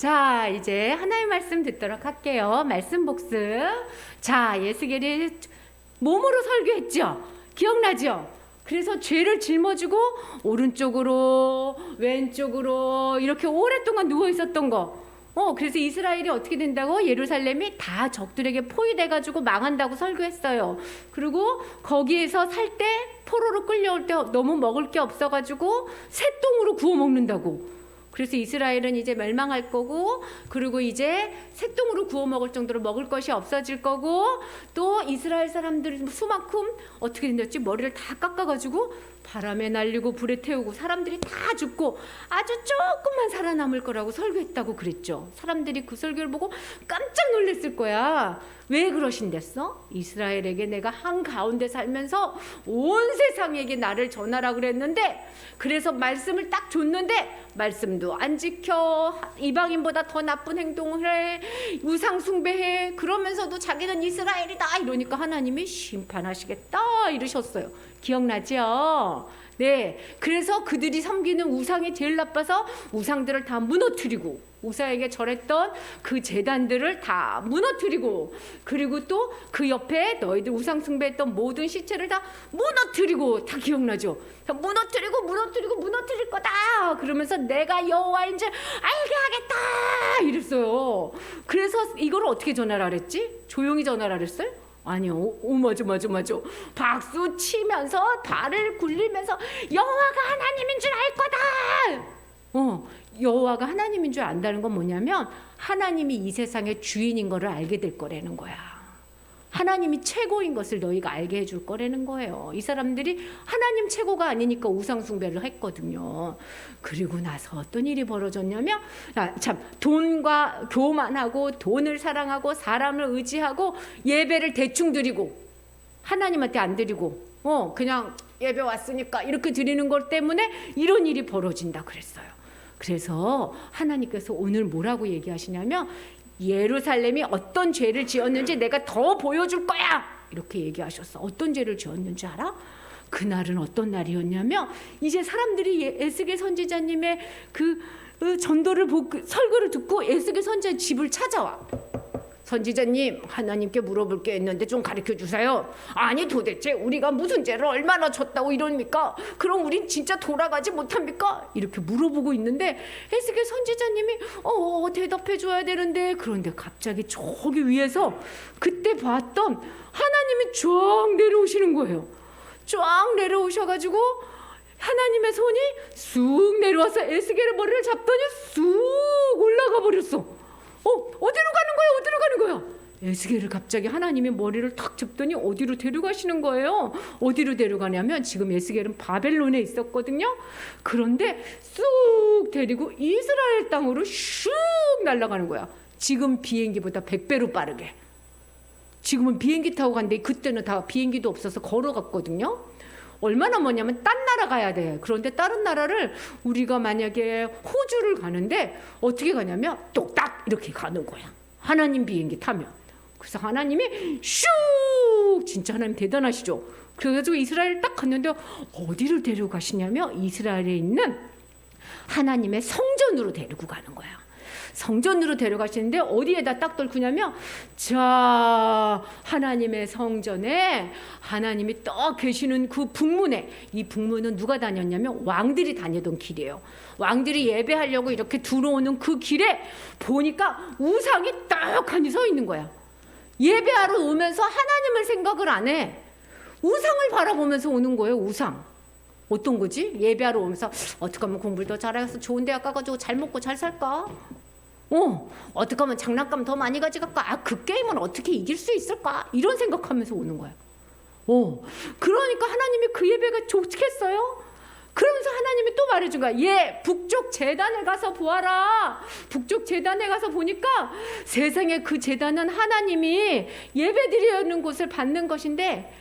자, 이제 하나의 말씀 듣도록 할게요. 말씀 복습. 자, 예수계를 몸으로 설교했죠? 기억나죠? 그래서 죄를 짊어지고 오른쪽으로 왼쪽으로 이렇게 오랫동안 누워 있었던 거. 그래서 이스라엘이 어떻게 된다고? 예루살렘이 다 적들에게 포위돼가지고 망한다고 설교했어요. 그리고 거기에서 살 때 포로로 끌려올 때 너무 먹을 게 없어가지고 새똥으로 구워 먹는다고. 그래서 이스라엘은 이제 멸망할 거고, 그리고 이제 새똥으로 구워 먹을 정도로 먹을 것이 없어질 거고, 또 이스라엘 사람들 수만큼 어떻게 된댔지? 머리를 다 깎아가지고 바람에 날리고 불에 태우고 사람들이 다 죽고 아주 조금만 살아남을 거라고 설교했다고 그랬죠. 사람들이 그 설교를 보고 깜짝 놀랐을 거야. 왜 그러신댔어? 이스라엘에게 내가 한가운데 살면서 온 세상에게 나를 전하라 그랬는데, 그래서 말씀을 딱 줬는데 말씀도 안 지켜, 이방인보다 더 나쁜 행동을 해, 우상 숭배해, 그러면서도 자기는 이스라엘이다 이러니까 하나님이 심판하시겠다 이러셨어요. 기억나죠? 네, 그래서 그들이 섬기는 우상이 제일 나빠서 우상들을 다 무너뜨리고, 우상에게 절했던 그 제단들을 다 무너뜨리고, 그리고 또 그 옆에 너희들 우상 숭배했던 모든 시체를 다 무너뜨리고, 다 기억나죠? 다 무너뜨릴 거다 그러면서 내가 여호와인 줄 알게 하겠다 이랬어요. 그래서 이걸 어떻게 전하라 그랬지? 조용히 전하라 그랬어요? 아니요. 맞아. 박수 치면서 발을 굴리면서 여호와가 하나님인 줄 알 거다. 여호와가 하나님인 줄 안다는 건 뭐냐면 하나님이 이 세상의 주인인 거를 알게 될 거라는 거야. 하나님이 최고인 것을 너희가 알게 해줄 거라는 거예요. 이 사람들이 하나님 최고가 아니니까 우상 숭배를 했거든요. 그리고 나서 어떤 일이 벌어졌냐면, 돈과 교만하고 돈을 사랑하고 사람을 의지하고 예배를 대충 드리고 하나님한테 안 드리고 그냥 예배 왔으니까 이렇게 드리는 것 때문에 이런 일이 벌어진다 그랬어요. 그래서 하나님께서 오늘 뭐라고 얘기하시냐면, 예루살렘이 어떤 죄를 지었는지 내가 더 보여줄 거야 이렇게 얘기하셨어. 어떤 죄를 지었는지 알아? 그날은 어떤 날이었냐면, 이제 사람들이 에스겔 선지자님의 그 전도를 설교를 듣고 에스겔 선지자 집을 찾아와. 선지자님, 하나님께 물어볼 게 있는데 좀 가르쳐 주세요. 아니 도대체 우리가 무슨 죄를 얼마나 졌다고 이럽니까? 그럼 우린 진짜 돌아가지 못합니까? 이렇게 물어보고 있는데 에스겔 선지자님이 대답해 줘야 되는데, 그런데 갑자기 저기 위에서 그때 봤던 하나님이 쫙 내려오시는 거예요. 쫙 내려오셔가지고 하나님의 손이 쑥 내려와서 에스겔의 머리를 잡더니 쑥 올라가 버렸어. 어디로 가는 거야? 에스겔을 갑자기 하나님이 머리를 탁 잡더니 어디로 데려가시는 거예요? 어디로 데려가냐면, 지금 에스겔은 바벨론에 있었거든요. 그런데 쑥 데리고 이스라엘 땅으로 슉 날아가는 거야. 지금 비행기보다 100배로 빠르게. 지금은 비행기 타고 간데 그때는 다 비행기도 없어서 걸어갔거든요. 얼마나 뭐냐면 딴 나라 가야 돼. 그런데 다른 나라를 우리가 만약에 호주를 가는데 어떻게 가냐면 똑딱 이렇게 가는 거야. 하나님 비행기 타면. 그래서 하나님이 슉, 진짜 하나님 대단하시죠. 그래가지고 이스라엘 딱 갔는데 어디를 데려가시냐면 이스라엘에 있는 하나님의 성전으로 데리고 가는 거야. 성전으로 데려가시는데 어디에다 딱 떨구냐면, 자, 하나님의 성전에 하나님이 떡 계시는 그 북문에, 이 북문은 누가 다녔냐면 왕들이 다니던 길이에요. 왕들이 예배하려고 이렇게 들어오는 그 길에 보니까 우상이 떡하니 서 있는 거야. 예배하러 오면서 하나님을 생각을 안 해. 우상을 바라보면서 오는 거예요. 우상. 어떤 거지? 예배하러 오면서 어떻게 하면 공부를 더 잘해서 좋은 대학 가가지고 잘 먹고 잘 살까? 어떻게 하면 장난감 더 많이 가져갈까? 그 게임은 어떻게 이길 수 있을까? 이런 생각하면서 오는 거야. 그러니까 하나님이 그 예배가 좋겠어요? 그러면서 하나님이 또 말해준 거야. 북쪽 제단에 가서 보아라. 북쪽 제단에 가서 보니까 세상에 그 제단은 하나님이 예배드리는 곳을 받는 것인데,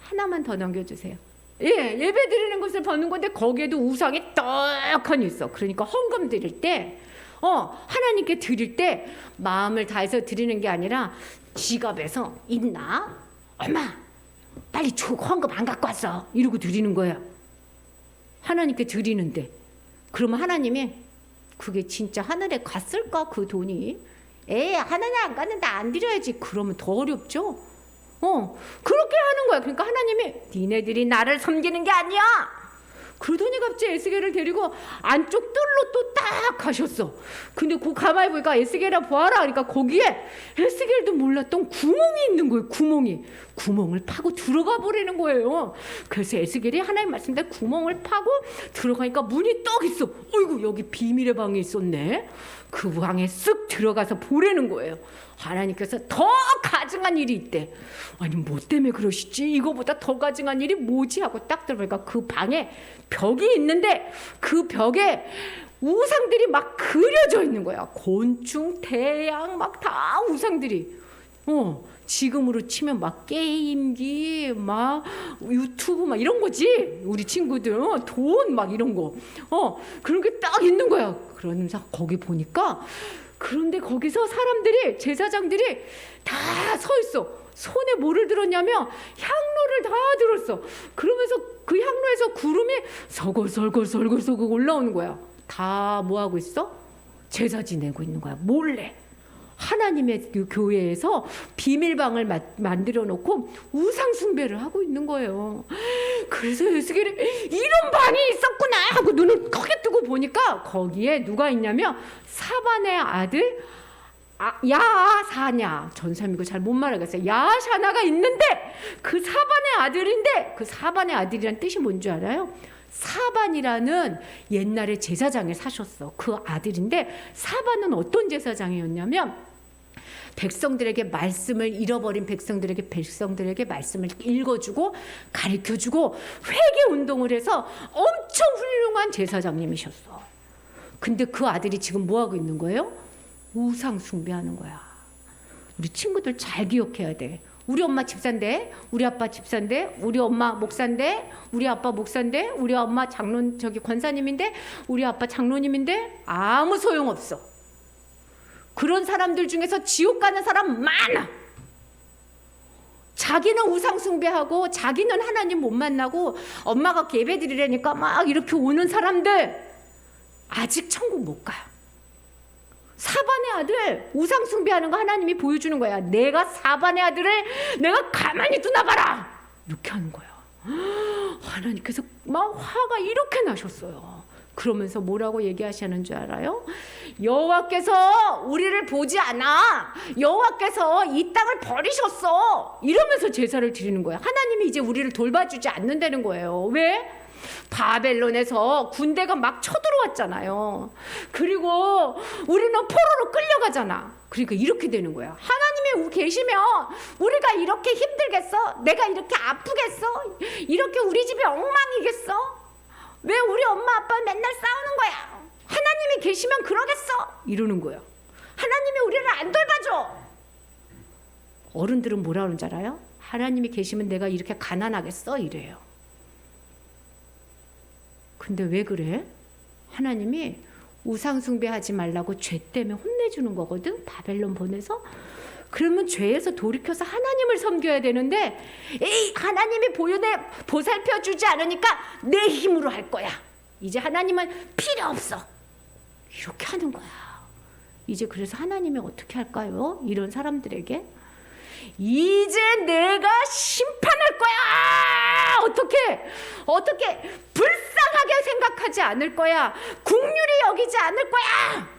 하나만 더 넘겨주세요. 예배 드리는 것을 받는 건데 거기에도 우상이 떡하니 있어. 그러니까 헌금 드릴 때, 하나님께 드릴 때 마음을 다해서 드리는 게 아니라 지갑에서 있나? 얼마? 빨리 줘. 헌금 안 갖고 왔어. 이러고 드리는 거야. 하나님께 드리는데. 그러면 하나님이 그게 진짜 하늘에 갔을까 그 돈이? 하나님 안 갔는데 안 드려야지. 그러면 더 어렵죠. 그렇게 하는 거야. 그러니까 하나님이 니네들이 나를 섬기는 게 아니야. 그러더니 갑자기 에스겔을 데리고 안쪽 뜰로 또 딱 가셨어. 근데 그 가만히 보니까 에스겔아 보아라. 그러니까 거기에 에스겔도 몰랐던 구멍이 있는 거예요. 구멍을 파고 들어가 버리는 거예요. 그래서 에스겔이 하나님 말씀대로 구멍을 파고 들어가니까 문이 떡 있어. 어이구, 여기 비밀의 방이 있었네. 그 방에 쓱 들어가서 보라는 거예요. 하나님께서 더 가증한 일이 있대. 아니 뭐 때문에 그러시지? 이거보다 더 가증한 일이 뭐지? 하고 딱 들어보니까 그 방에 벽이 있는데 그 벽에 우상들이 막 그려져 있는 거야. 곤충, 태양 막 다 우상들이. 지금으로 치면 막 게임기, 막 유튜브 막 이런 거지. 우리 친구들 돈 막 이런 거. 그런 게 딱 있는 거야. 그러면서 거기 보니까 그런데 거기서 사람들이 제사장들이 다 서 있어. 손에 뭐를 들었냐면 향로를 다 들었어. 그러면서 그 향로에서 구름이 설글설글 올라오는 거야. 다 뭐 하고 있어? 제사 지내고 있는 거야. 몰래. 하나님의 그 교회에서 비밀방을 만들어 놓고 우상 숭배를 하고 있는 거예요. 그래서 에스겔이 이런 방이 있었구나 하고 눈을 크게 뜨고 보니까 거기에 누가 있냐면 사반의 아들 야사냐, 전사미고 잘 못 말하겠어요. 야샤나가 있는데 그 사반의 아들인데, 그 사반의 아들이란 뜻이 뭔지 알아요? 사반이라는 옛날에 제사장에 사셨어. 그 아들인데 사반은 어떤 제사장이었냐면 백성들에게 말씀을 잃어버린 백성들에게 말씀을 읽어주고 가르쳐주고 회개 운동을 해서 엄청 훌륭한 제사장님이셨어. 근데 그 아들이 지금 뭐 하고 있는 거예요? 우상 숭배하는 거야. 우리 친구들 잘 기억해야 돼. 우리 엄마 집사인데, 우리 아빠 집사인데, 우리 엄마 목사인데, 우리 아빠 목사인데, 우리 엄마 권사님인데, 우리 아빠 장로님인데 아무 소용 없어. 그런 사람들 중에서 지옥 가는 사람 많아. 자기는 우상 숭배하고 자기는 하나님 못 만나고 엄마가 예배 드리려니까 막 이렇게 오는 사람들 아직 천국 못 가요. 사반의 아들 우상 숭배하는 거 하나님이 보여주는 거야. 내가 사반의 아들을 내가 가만히 두나봐라 이렇게 하는 거야. 하나님께서 막 화가 이렇게 나셨어요. 그러면서 뭐라고 얘기하시는 줄 알아요? 여호와께서 우리를 보지 않아. 여호와께서 이 땅을 버리셨어. 이러면서 제사를 드리는 거야. 하나님이 이제 우리를 돌봐주지 않는다는 거예요. 왜? 바벨론에서 군대가 막 쳐들어왔잖아요. 그리고 우리는 포로로 끌려가잖아. 그러니까 이렇게 되는 거야. 하나님이 계시면 우리가 이렇게 힘들겠어? 내가 이렇게 아프겠어? 이렇게 우리 집이 엉망이겠어? 왜 우리 엄마 아빠 맨날 싸우는 거야? 하나님이 계시면 그러겠어? 이러는 거야. 하나님이 우리를 안 돌봐줘. 어른들은 뭐라 그러는 줄 알아요? 하나님이 계시면 내가 이렇게 가난하겠어? 이래요. 근데 왜 그래? 하나님이 우상 숭배하지 말라고 죄 때문에 혼내주는 거거든. 바벨론 보내서. 그러면 죄에서 돌이켜서 하나님을 섬겨야 되는데 하나님이 보살펴주지 않으니까 내 힘으로 할 거야. 이제 하나님은 필요 없어. 이렇게 하는 거야. 이제 그래서 하나님이 어떻게 할까요? 이런 사람들에게 이제 내가 심판할 거야. 어떻게 불쌍하게 생각하지 않을 거야. 긍휼히 여기지 않을 거야.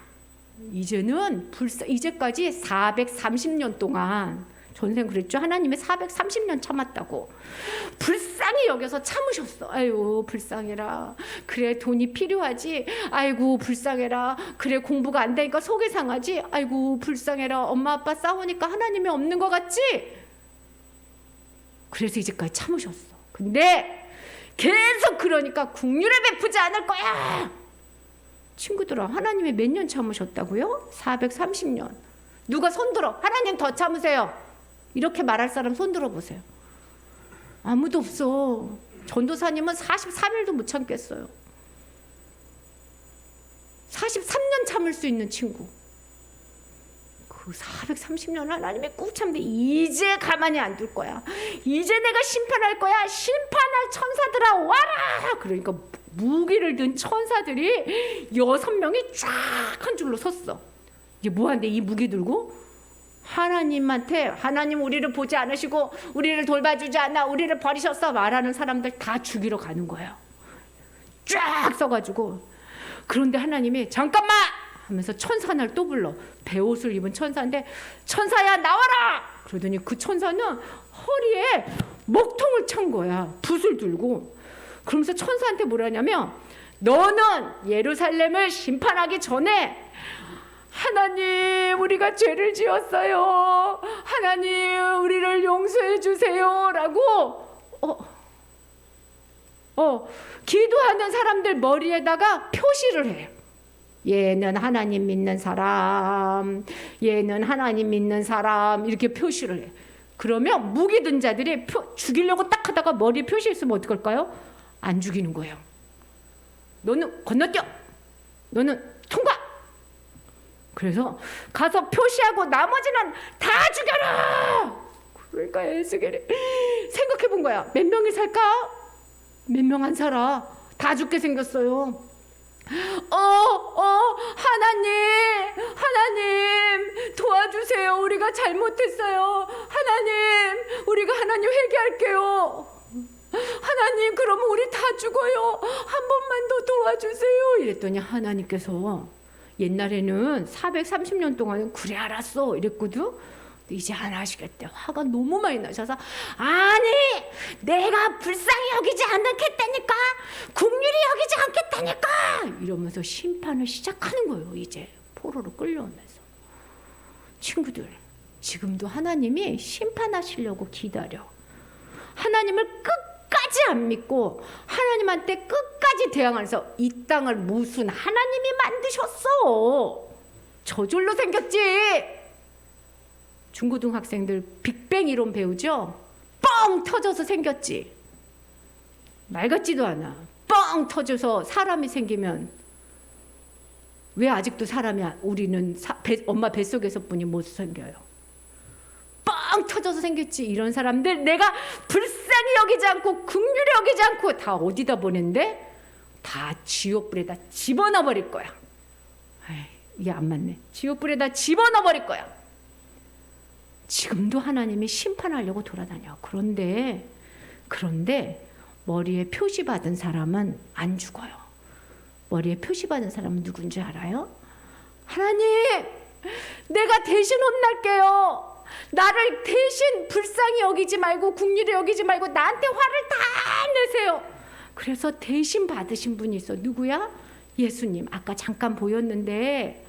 이제는 이제까지 430년 동안 전생 그랬죠. 하나님이 430년 참았다고. 불쌍히 여겨서 참으셨어. 아유 불쌍해라. 그래 돈이 필요하지. 아이고 불쌍해라. 그래 공부가 안 되니까 속이 상하지. 아이고 불쌍해라. 엄마 아빠 싸우니까 하나님이 없는 것 같지. 그래서 이제까지 참으셨어. 근데 계속 그러니까 긍휼을 베푸지 않을 거야. 친구들아, 하나님이 몇 년 참으셨다고요? 430년. 누가 손들어? 하나님 더 참으세요. 이렇게 말할 사람 손들어 보세요. 아무도 없어. 전도사님은 43일도 못 참겠어요. 43년 참을 수 있는 친구. 그 430년 하나님이 꾹 참는데 이제 가만히 안 둘 거야. 이제 내가 심판할 거야. 심판할 천사들아 와라. 그러니까 무기를 든 천사들이 6명이 쫙 한 줄로 섰어. 이제 뭐하는데 이 무기 들고? 하나님한테 하나님 우리를 보지 않으시고 우리를 돌봐주지 않아 우리를 버리셨어 말하는 사람들 다 죽이러 가는 거예요. 쫙 써가지고. 그런데 하나님이 잠깐만 하면서 천사 하나를 또 불러. 베옷을 입은 천사인데 천사야 나와라. 그러더니 그 천사는 허리에 먹통을 찬 거야. 붓을 들고. 그러면서 천사한테 뭐라냐면 너는 예루살렘을 심판하기 전에 하나님 우리가 죄를 지었어요. 하나님 우리를 용서해 주세요 라고 기도하는 사람들 머리에다가 표시를 해요. 얘는 하나님 믿는 사람, 얘는 하나님 믿는 사람 이렇게 표시를 해요. 그러면 무기 든 자들이 죽이려고 딱 하다가 머리에 표시했으면 어떡할까요? 안 죽이는 거예요. 너는 건너뛰어. 너는 통과. 그래서 가서 표시하고 나머지는 다 죽여라. 그러니까 에스겔이 생각해 본 거야. 몇 명이 살까? 몇 명 안 살아. 다 죽게 생겼어요. 하나님 도와주세요. 우리가 잘못했어요. 하나님 우리가 하나님 회개할게요. 하나님 그러면 우리 다 죽어요. 한 번만 더 도와주세요. 이랬더니 하나님께서 옛날에는 430년 동안은 그래 알았어 이랬거든. 이제 안 하시겠대. 화가 너무 많이 나셔서 아니 내가 불쌍히 여기지 않겠다니까 긍휼히 여기지 않겠다니까 이러면서 심판을 시작하는 거예요. 이제 포로로 끌려오면서. 친구들 지금도 하나님이 심판하시려고 기다려. 하나님을 끝까지 안 믿고 하나님한테 끝까지 대항해서 이 땅을 무슨 하나님이 만드셨어. 저절로 생겼지. 중고등학생들 빅뱅 이론 배우죠? 뻥 터져서 생겼지. 말 같지도 않아. 뻥 터져서 사람이 생기면 왜 아직도 사람이야? 우리는 엄마 뱃속에서 뿐이 못 생겨요. 뻥 터져서 생겼지. 이런 사람들 내가 불쌍히 여기지 않고 긍휼히 여기지 않고 다 어디다 보낸대? 다 지옥불에다 집어넣어 버릴 거야. 이게 안 맞네. 지옥불에다 집어넣어 버릴 거야. 지금도 하나님이 심판하려고 돌아다녀. 그런데 머리에 표시받은 사람은 안 죽어요. 머리에 표시받은 사람은 누군지 알아요? 하나님 내가 대신 혼날게요. 나를 대신 불쌍히 여기지 말고 긍휼히 여기지 말고 나한테 화를 다 내세요. 그래서 대신 받으신 분이 있어. 누구야? 예수님. 아까 잠깐 보였는데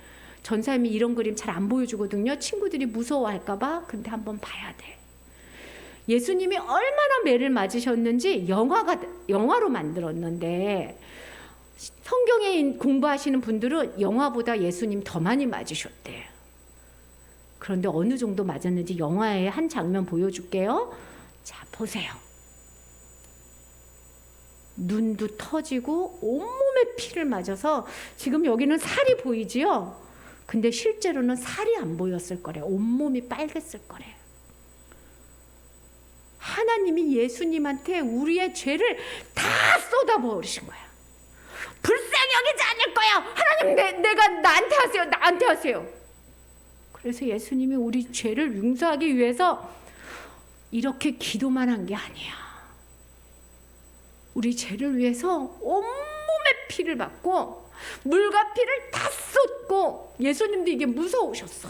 전사님이 이런 그림 잘 안 보여주거든요. 친구들이 무서워할까 봐. 근데 한번 봐야 돼. 예수님이 얼마나 매를 맞으셨는지 영화로 만들었는데 성경에 공부하시는 분들은 영화보다 예수님 더 많이 맞으셨대. 그런데 어느 정도 맞았는지 영화의 한 장면 보여줄게요. 자, 보세요. 눈도 터지고 온몸에 피를 맞아서 지금 여기는 살이 보이지요? 근데 실제로는 살이 안 보였을 거래. 온몸이 빨갰을 거래. 하나님이 예수님한테 우리의 죄를 다 쏟아버리신 거야. 불쌍히 여기지 않을 거야. 하나님 내가 나한테 하세요. 나한테 하세요. 그래서 예수님이 우리 죄를 용서하기 위해서 이렇게 기도만 한 게 아니야. 우리 죄를 위해서 온몸에 피를 받고 물과 피를 다 쏟고 예수님도 이게 무서우셨어.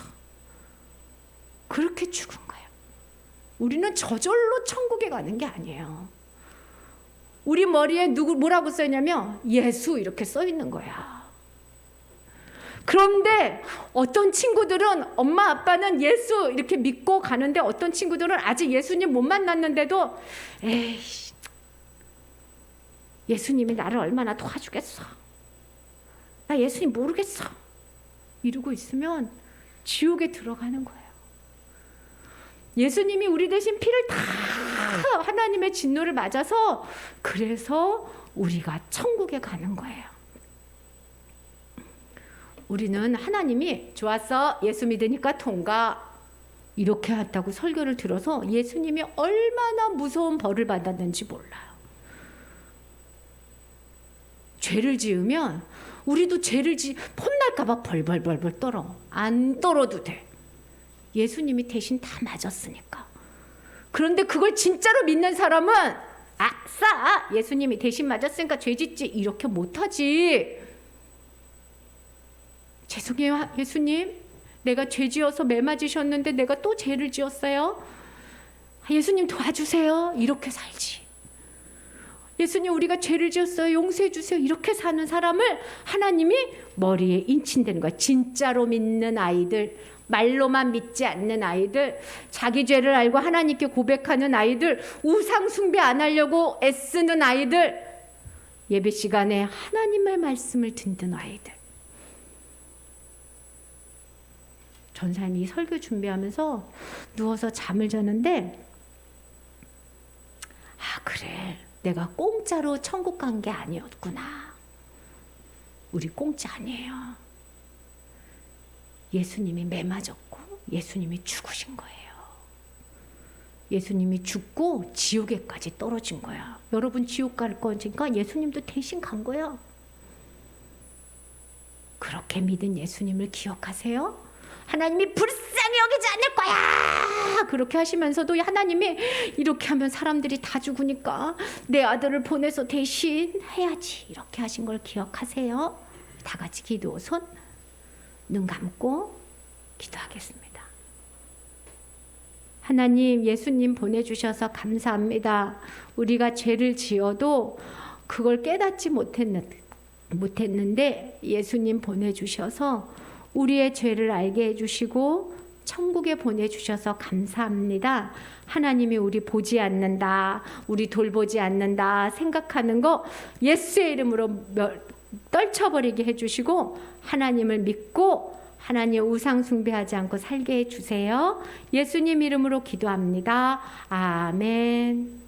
그렇게 죽은 거예요. 우리는 저절로 천국에 가는 게 아니에요. 우리 머리에 뭐라고 써있냐면 예수 이렇게 써있는 거야. 그런데 어떤 친구들은 엄마 아빠는 예수 이렇게 믿고 가는데 어떤 친구들은 아직 예수님 못 만났는데도 에이 예수님이 나를 얼마나 도와주겠어. 나 예수님 모르겠어. 이러고 있으면 지옥에 들어가는 거예요. 예수님이 우리 대신 피를 다 하나님의 진노를 맞아서 그래서 우리가 천국에 가는 거예요. 우리는 하나님이 좋았어. 예수 믿으니까 통과. 이렇게 한다고 설교를 들어서 예수님이 얼마나 무서운 벌을 받았는지 몰라요. 죄를 지으면 우리도 폰날까봐 벌벌벌벌 떨어. 안 떨어도 돼. 예수님이 대신 다 맞았으니까. 그런데 그걸 진짜로 믿는 사람은 아싸! 예수님이 대신 맞았으니까 죄 짓지. 이렇게 못하지. 죄송해요, 예수님. 내가 죄 지어서 매 맞으셨는데 내가 또 죄를 지었어요. 예수님 도와주세요. 이렇게 살지. 예수님 우리가 죄를 지었어요. 용서해 주세요. 이렇게 사는 사람을 하나님이 머리에 인친다는 거야. 진짜로 믿는 아이들, 말로만 믿지 않는 아이들, 자기 죄를 알고 하나님께 고백하는 아이들, 우상 숭배 안 하려고 애쓰는 아이들, 예배 시간에 하나님의 말씀을 듣는 아이들. 전사님이 이 설교 준비하면서 누워서 잠을 자는데 그래, 내가 공짜로 천국 간 게 아니었구나. 우리 공짜 아니에요. 예수님이 매 맞았고 예수님이 죽으신 거예요. 예수님이 죽고 지옥에까지 떨어진 거야. 여러분 지옥 갈 거니까 예수님도 대신 간 거야. 그렇게 믿은 예수님을 기억하세요? 하나님이 불쌍히 여기지 않을 거야. 그렇게 하시면서도 하나님이 이렇게 하면 사람들이 다 죽으니까 내 아들을 보내서 대신 해야지. 이렇게 하신 걸 기억하세요? 다 같이 기도, 눈 감고 기도하겠습니다. 하나님, 예수님 보내주셔서 감사합니다. 우리가 죄를 지어도 그걸 깨닫지 못했는데 예수님 보내주셔서 우리의 죄를 알게 해주시고 천국에 보내주셔서 감사합니다. 하나님이 우리 보지 않는다, 우리 돌보지 않는다 생각하는 거 예수의 이름으로 떨쳐버리게 해주시고 하나님을 믿고 하나님 우상 숭배하지 않고 살게 해주세요. 예수님 이름으로 기도합니다. 아멘.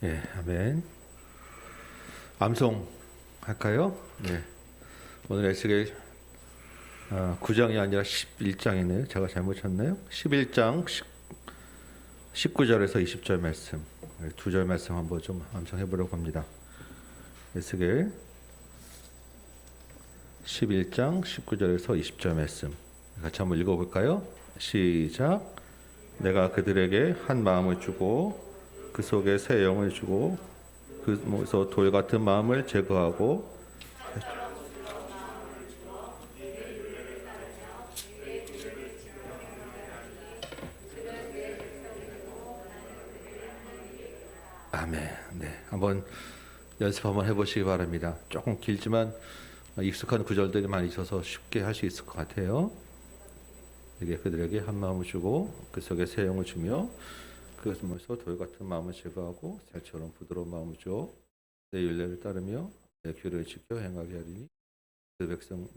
예, 아멘. 암송 할까요? 네. 오늘 에스겔 9장이 아니라 11장이네요. 제가 잘못 쳤나요? 11장 19절에서 20절 말씀, 두 절 말씀 한번 좀 암송해 보려고 합니다. 에스겔 11장 19절에서 20절 말씀 같이 한번 읽어볼까요? 시작. 내가 그들에게 한 마음을 주고 그 속에 새 영을 주고 그에서 돌 같은 마음을 제거하고 아멘. 네, 한번 연습 한번 해보시기 바랍니다. 조금 길지만 익숙한 구절들이 많이 있어서 쉽게 할 수 있을 것 같아요. 이게 그들에게 한 마음을 주고 그 속에 새 영을 주며 그것에서 돌 같은 마음을 제거하고 살처럼 부드러운 마음을 줘 내 율례를 따르며 내 규례를 지켜 행하게 하리니 그 백성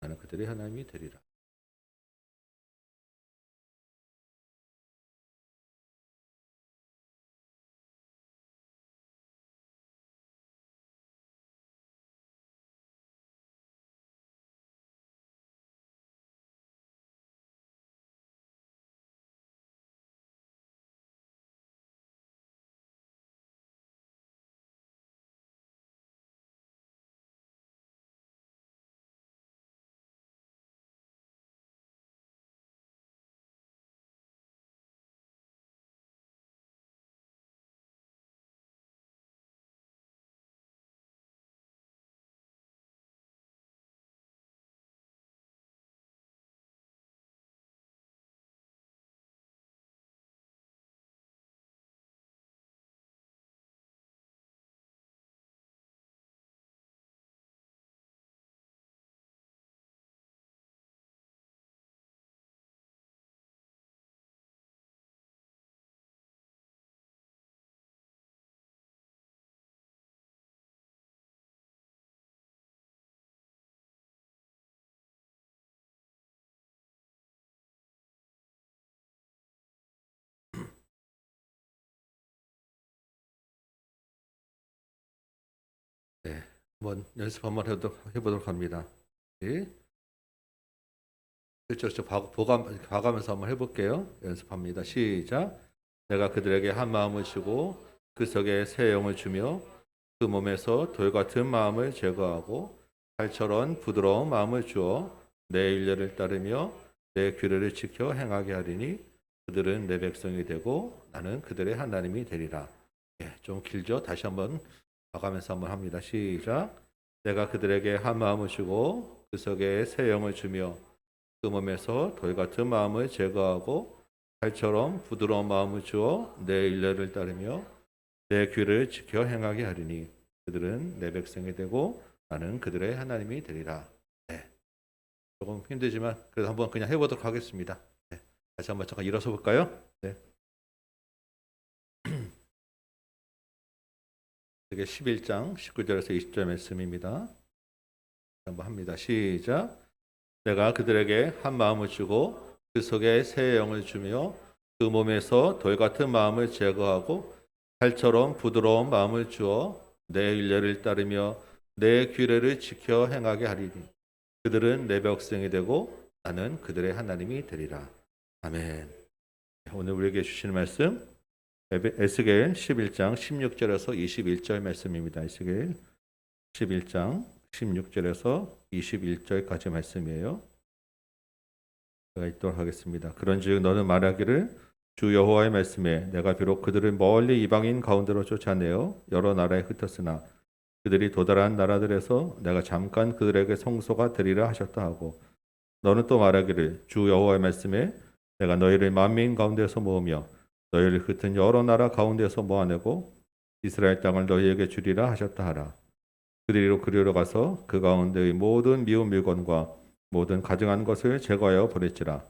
나는 그들의 하나님이 되리라. 네, 한번 연습 한번 해보도록 합니다. 네. 저 봐가면서 한번 해볼게요. 연습합니다. 시작. 내가 그들에게 한 마음을 주고 그 속에 새 영을 주며 그 몸에서 돌 같은 마음을 제거하고 칼처럼 부드러운 마음을 주어 내 율례를 따르며 내 규례를 지켜 행하게 하리니 그들은 내 백성이 되고 나는 그들의 하나님이 되리라. 좀 길죠? 다시 한번 봐가면서 한번 합니다. 시작. 내가 그들에게 한 마음을 주고 그 속에 새 영을 주며 그 몸에서 돌 같은 마음을 제거하고 칼처럼 부드러운 마음을 주어 내 율례를 따르며 내 규례를 지켜 행하게 하리니 그들은 내 백성이 되고 나는 그들의 하나님이 되리라. 조금 힘들지만 그래도 한번 그냥 해보도록 하겠습니다. 다시 한번 잠깐 일어서 볼까요? 이게 11장 19절에서 20절 말씀입니다. 한번 합니다. 시작. 내가 그들에게 한 마음을 주고 그 속에 새 영을 주며 그 몸에서 돌 같은 마음을 제거하고 칼처럼 부드러운 마음을 주어 내 율례를 따르며 내 규례를 지켜 행하게 하리니 그들은 내 백성이 되고 나는 그들의 하나님이 되리라. 아멘. 오늘 우리에게 주시는 말씀 에스겔 11장 16절에서 21절 말씀입니다. 에스겔 11장 16절에서 21절까지 말씀이에요. 제가 읽도록 하겠습니다. 그런즉 너는 말하기를 주 여호와의 말씀에 내가 비록 그들을 멀리 이방인 가운데로 쫓아내어 여러 나라에 흩었으나 그들이 도달한 나라들에서 내가 잠깐 그들에게 성소가 되리라 하셨다 하고 너는 또 말하기를 주 여호와의 말씀에 내가 너희를 만민 가운데서 모으며 너희를 흩은 여러 나라 가운데서 모아내고 이스라엘 땅을 너희에게 주리라 하셨다 하라. 그리로 그리로 가서 그 가운데의 모든 미운 물건과 모든 가증한 것을 제거하여 버릴지라.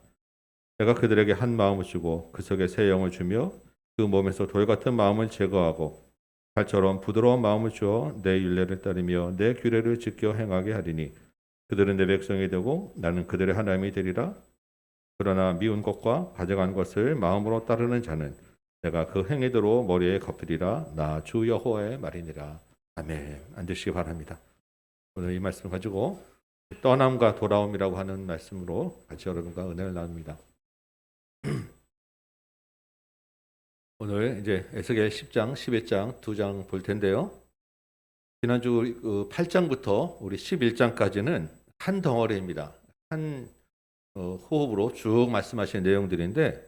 내가 그들에게 한 마음을 주고 그 속에 새 영을 주며 그 몸에서 돌 같은 마음을 제거하고 칼처럼 부드러운 마음을 주어 내 율례를 따르며 내 규례를 지켜 행하게 하리니 그들은 내 백성이 되고 나는 그들의 하나님이 되리라. 그러나 미운 것과 가증한 것을 마음으로 따르는 자는 내가 그 행위대로 머리에 갚으리라. 나 주 여호와의 말이니라. 아멘. 앉으시기 바랍니다. 오늘 이 말씀을 가지고 떠남과 돌아옴이라고 하는 말씀으로 같이 여러분과 은혜를 나눕니다. 오늘 이제 에스겔 10장, 11장 두 장 볼 텐데요. 지난주 8장부터 우리 11장까지는 한 덩어리입니다. 한 호흡으로 쭉 말씀하신 내용들인데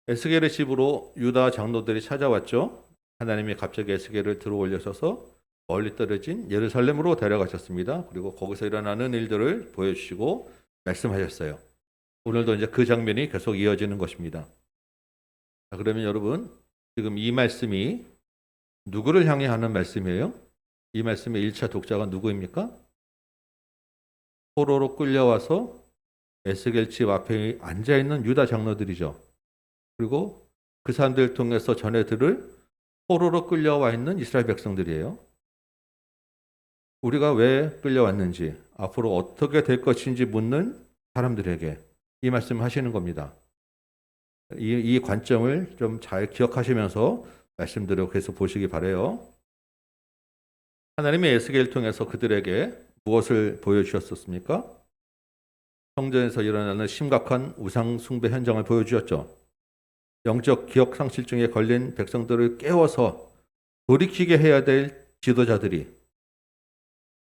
에스겔의 집으로 유다 장로들이 찾아왔죠. 하나님이 갑자기 에스겔을 들어 올려서서 멀리 떨어진 예루살렘으로 데려가셨습니다. 그리고 거기서 일어나는 일들을 보여주시고 말씀하셨어요. 오늘도 이제 그 장면이 계속 이어지는 것입니다. 자, 그러면 여러분 지금 이 말씀이 누구를 향해 하는 말씀이에요? 이 말씀의 1차 독자가 누구입니까? 포로로 끌려와서 에스겔 집 앞에 앉아있는 유다 장로들이죠. 그리고 그 사람들을 통해서 전해 들을 포로로 끌려와 있는 이스라엘 백성들이에요. 우리가 왜 끌려왔는지 앞으로 어떻게 될 것인지 묻는 사람들에게 이 말씀을 하시는 겁니다. 이 관점을 좀 잘 기억하시면서 말씀들을 계속 보시기 바라요. 하나님이 에스겔을 통해서 그들에게 무엇을 보여주셨습니까? 성전에서 일어나는 심각한 우상 숭배 현장을 보여주었죠. 영적 기억 상실증에 걸린 백성들을 깨워서 돌이키게 해야 될 지도자들이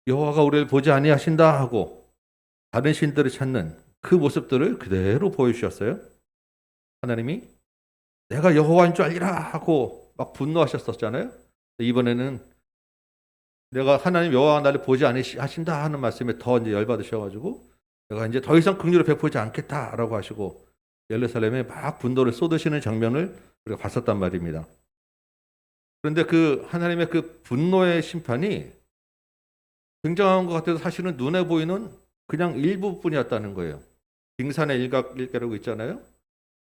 여호와가 우리를 보지 아니하신다 하고 다른 신들을 찾는 그 모습들을 그대로 보여주셨어요. 하나님이 내가 여호와인 줄 알리라 하고 막 분노하셨었잖아요. 이번에는 내가 하나님 여호와가 나를 보지 아니하신다 하는 말씀에 더 이제 열받으셔가지고 내가 이제 더 이상 긍휼을 베풀지 않겠다라고 하시고 예루살렘에 막 분노를 쏟으시는 장면을 우리가 봤었단 말입니다. 그런데 그 하나님의 그 분노의 심판이 굉장한 것 같아도 사실은 눈에 보이는 그냥 일부분이었다는 거예요. 빙산의 일각일개라고 있잖아요.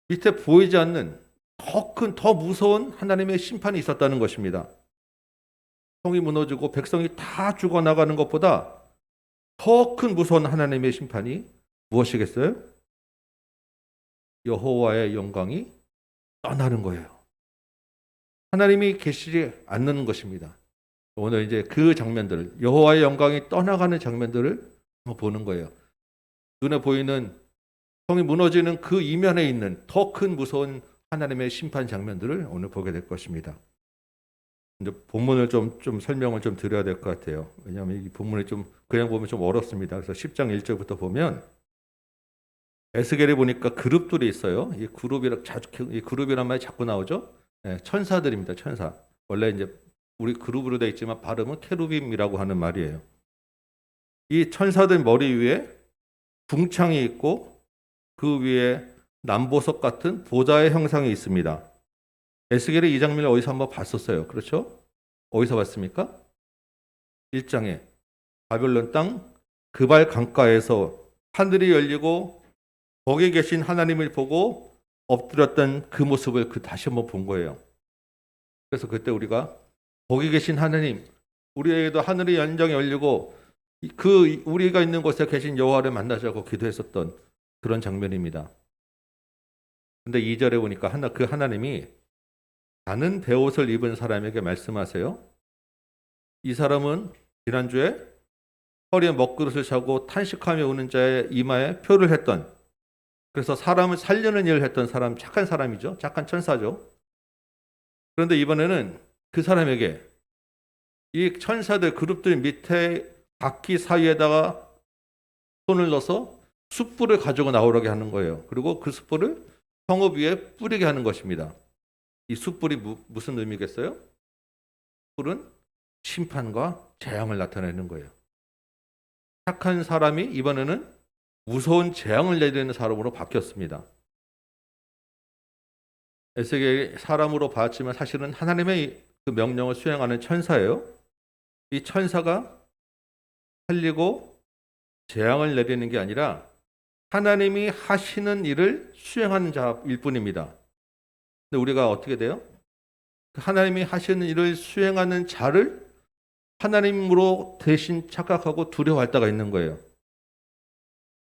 밑에 보이지 않는 더 큰, 더 무서운 하나님의 심판이 있었다는 것입니다. 성이 무너지고 백성이 다 죽어나가는 것보다 더 큰 무서운 하나님의 심판이 무엇이겠어요? 여호와의 영광이 떠나는 거예요. 하나님이 계시지 않는 것입니다. 오늘 이제 그 장면들을 여호와의 영광이 떠나가는 장면들을 보는 거예요. 눈에 보이는 성이 무너지는 그 이면에 있는 더 큰 무서운 하나님의 심판 장면들을 오늘 보게 될 것입니다. 이제 본문을 좀 설명을 좀 드려야 될 것 같아요. 왜냐하면 이 본문이 좀 그냥 보면 좀 어렵습니다. 그래서 10장 1절부터 보면 에스겔에 보니까 그룹들이 있어요. 이 그룹이란 말이 자꾸 나오죠. 네, 천사들입니다. 천사. 원래 이제 우리 그룹으로 되어 있지만 발음은 케루빔이라고 하는 말이에요. 이 천사들 머리 위에 궁창이 있고 그 위에 남보석 같은 보좌의 형상이 있습니다. 에스겔의 이 장면을 어디서 한번 봤었어요. 그렇죠? 어디서 봤습니까? 1장에 바벨론 땅 그발 강가에서 하늘이 열리고 거기 계신 하나님을 보고 엎드렸던 그 모습을 다시 한번 본 거예요. 그래서 그때 우리가 거기 계신 하나님, 우리에게도 하늘이 연정이 열리고 우리가 있는 곳에 계신 여호와를 만나자고 기도했었던 그런 장면입니다. 근데 2절에 보니까 그 하나님이 나는 베옷을 입은 사람에게 말씀하세요. 이 사람은 지난주에 허리에 먹그릇을 차고 탄식하며 우는 자의 이마에 표를 했던, 그래서 사람을 살려는 일을 했던 사람, 착한 사람이죠. 착한 천사죠. 그런데 이번에는 그 사람에게 이 천사들 그룹들 밑에 바퀴 사이에다가 손을 넣어서 숯불을 가지고 나오라게 하는 거예요. 그리고 그 숯불을 성읍 위에 뿌리게 하는 것입니다. 이 숯불이 무슨 의미겠어요? 숯불은 심판과 재앙을 나타내는 거예요. 착한 사람이 이번에는 무서운 재앙을 내리는 사람으로 바뀌었습니다. 에스겔이 사람으로 봤지만 사실은 하나님의 그 명령을 수행하는 천사예요. 이 천사가 살리고 재앙을 내리는 게 아니라 하나님이 하시는 일을 수행하는 자일 뿐입니다. 근데 우리가 어떻게 돼요? 하나님이 하시는 일을 수행하는 자를 하나님으로 대신 착각하고 두려워할 때가 있는 거예요.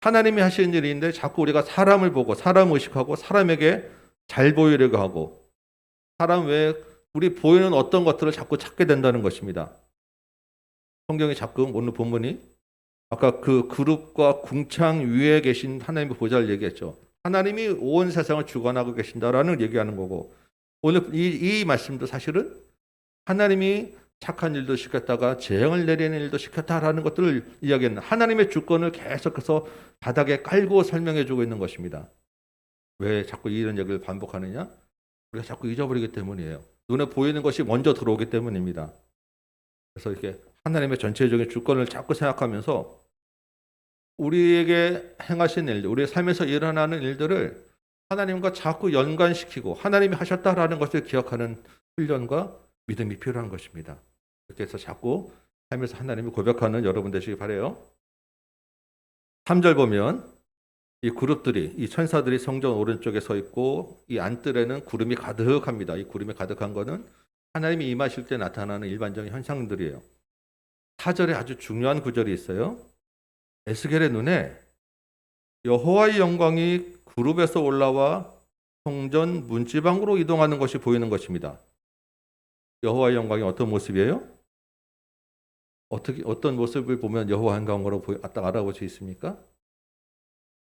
하나님이 하시는 일인데 자꾸 우리가 사람을 보고 사람 의식하고 사람에게 잘 보이려고 하고 사람 외에 우리 보이는 어떤 것들을 자꾸 찾게 된다는 것입니다. 성경이 자꾸 오늘 본문이 아까 그 그룹과 궁창 위에 계신 하나님의 보좌를 얘기했죠. 하나님이 온 세상을 주관하고 계신다라는 얘기하는 거고, 오늘 이 말씀도 사실은 하나님이 착한 일도 시켰다가 재앙을 내리는 일도 시켰다라는 것들을 이야기하는 하나님의 주권을 계속해서 바닥에 깔고 설명해 주고 있는 것입니다. 왜 자꾸 이런 얘기를 반복하느냐? 우리가 자꾸 잊어버리기 때문이에요. 눈에 보이는 것이 먼저 들어오기 때문입니다. 그래서 이렇게 하나님의 전체적인 주권을 자꾸 생각하면서 우리에게 행하신 일들, 우리의 삶에서 일어나는 일들을 하나님과 자꾸 연관시키고 하나님이 하셨다라는 것을 기억하는 훈련과 믿음이 필요한 것입니다. 그렇게 해서 자꾸 삶에서 하나님을 고백하는 여러분 되시기 바라요. 3절 보면 이 그룹들이, 이 천사들이 성전 오른쪽에 서 있고 이 안뜰에는 구름이 가득합니다. 이 구름이 가득한 것은 하나님이 임하실 때 나타나는 일반적인 현상들이에요. 4절에 아주 중요한 구절이 있어요. 에스겔의 눈에 여호와의 영광이 그룹에서 올라와 성전 문지방으로 이동하는 것이 보이는 것입니다. 여호와의 영광이 어떤 모습이에요? 어떤 모습을 보면 여호와 영광으로 딱 알아볼 수 있습니까?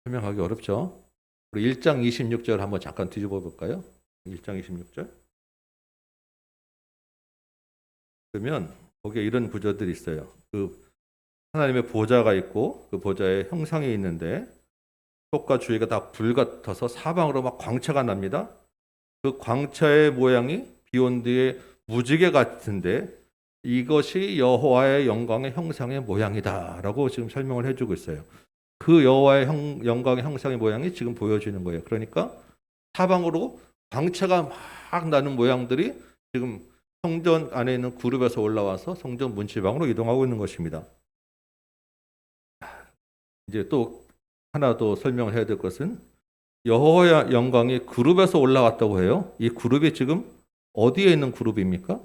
설명하기 어렵죠. 우리 1장 26절 한번 잠깐 뒤집어 볼까요? 1장 26절. 그러면 거기에 이런 구절들이 있어요. 그 하나님의 보좌가 있고 그 보좌에 형상이 있는데 속과 주위가 다 불같아서 사방으로 막 광채가 납니다. 그 광채의 모양이 비온 뒤에 무지개 같은데 이것이 여호와의 영광의 형상의 모양이다라고 지금 설명을 해주고 있어요. 그 여호와의 영광의 형상의 모양이 지금 보여지는 거예요. 그러니까 사방으로 광채가 막 나는 모양들이 지금 성전 안에 있는 그룹에서 올라와서 성전 문지방으로 이동하고 있는 것입니다. 이제 또 하나 더 설명을 해야 될 것은 여호와의 영광이 그룹에서 올라왔다고 해요. 이 그룹이 지금 어디에 있는 그룹입니까?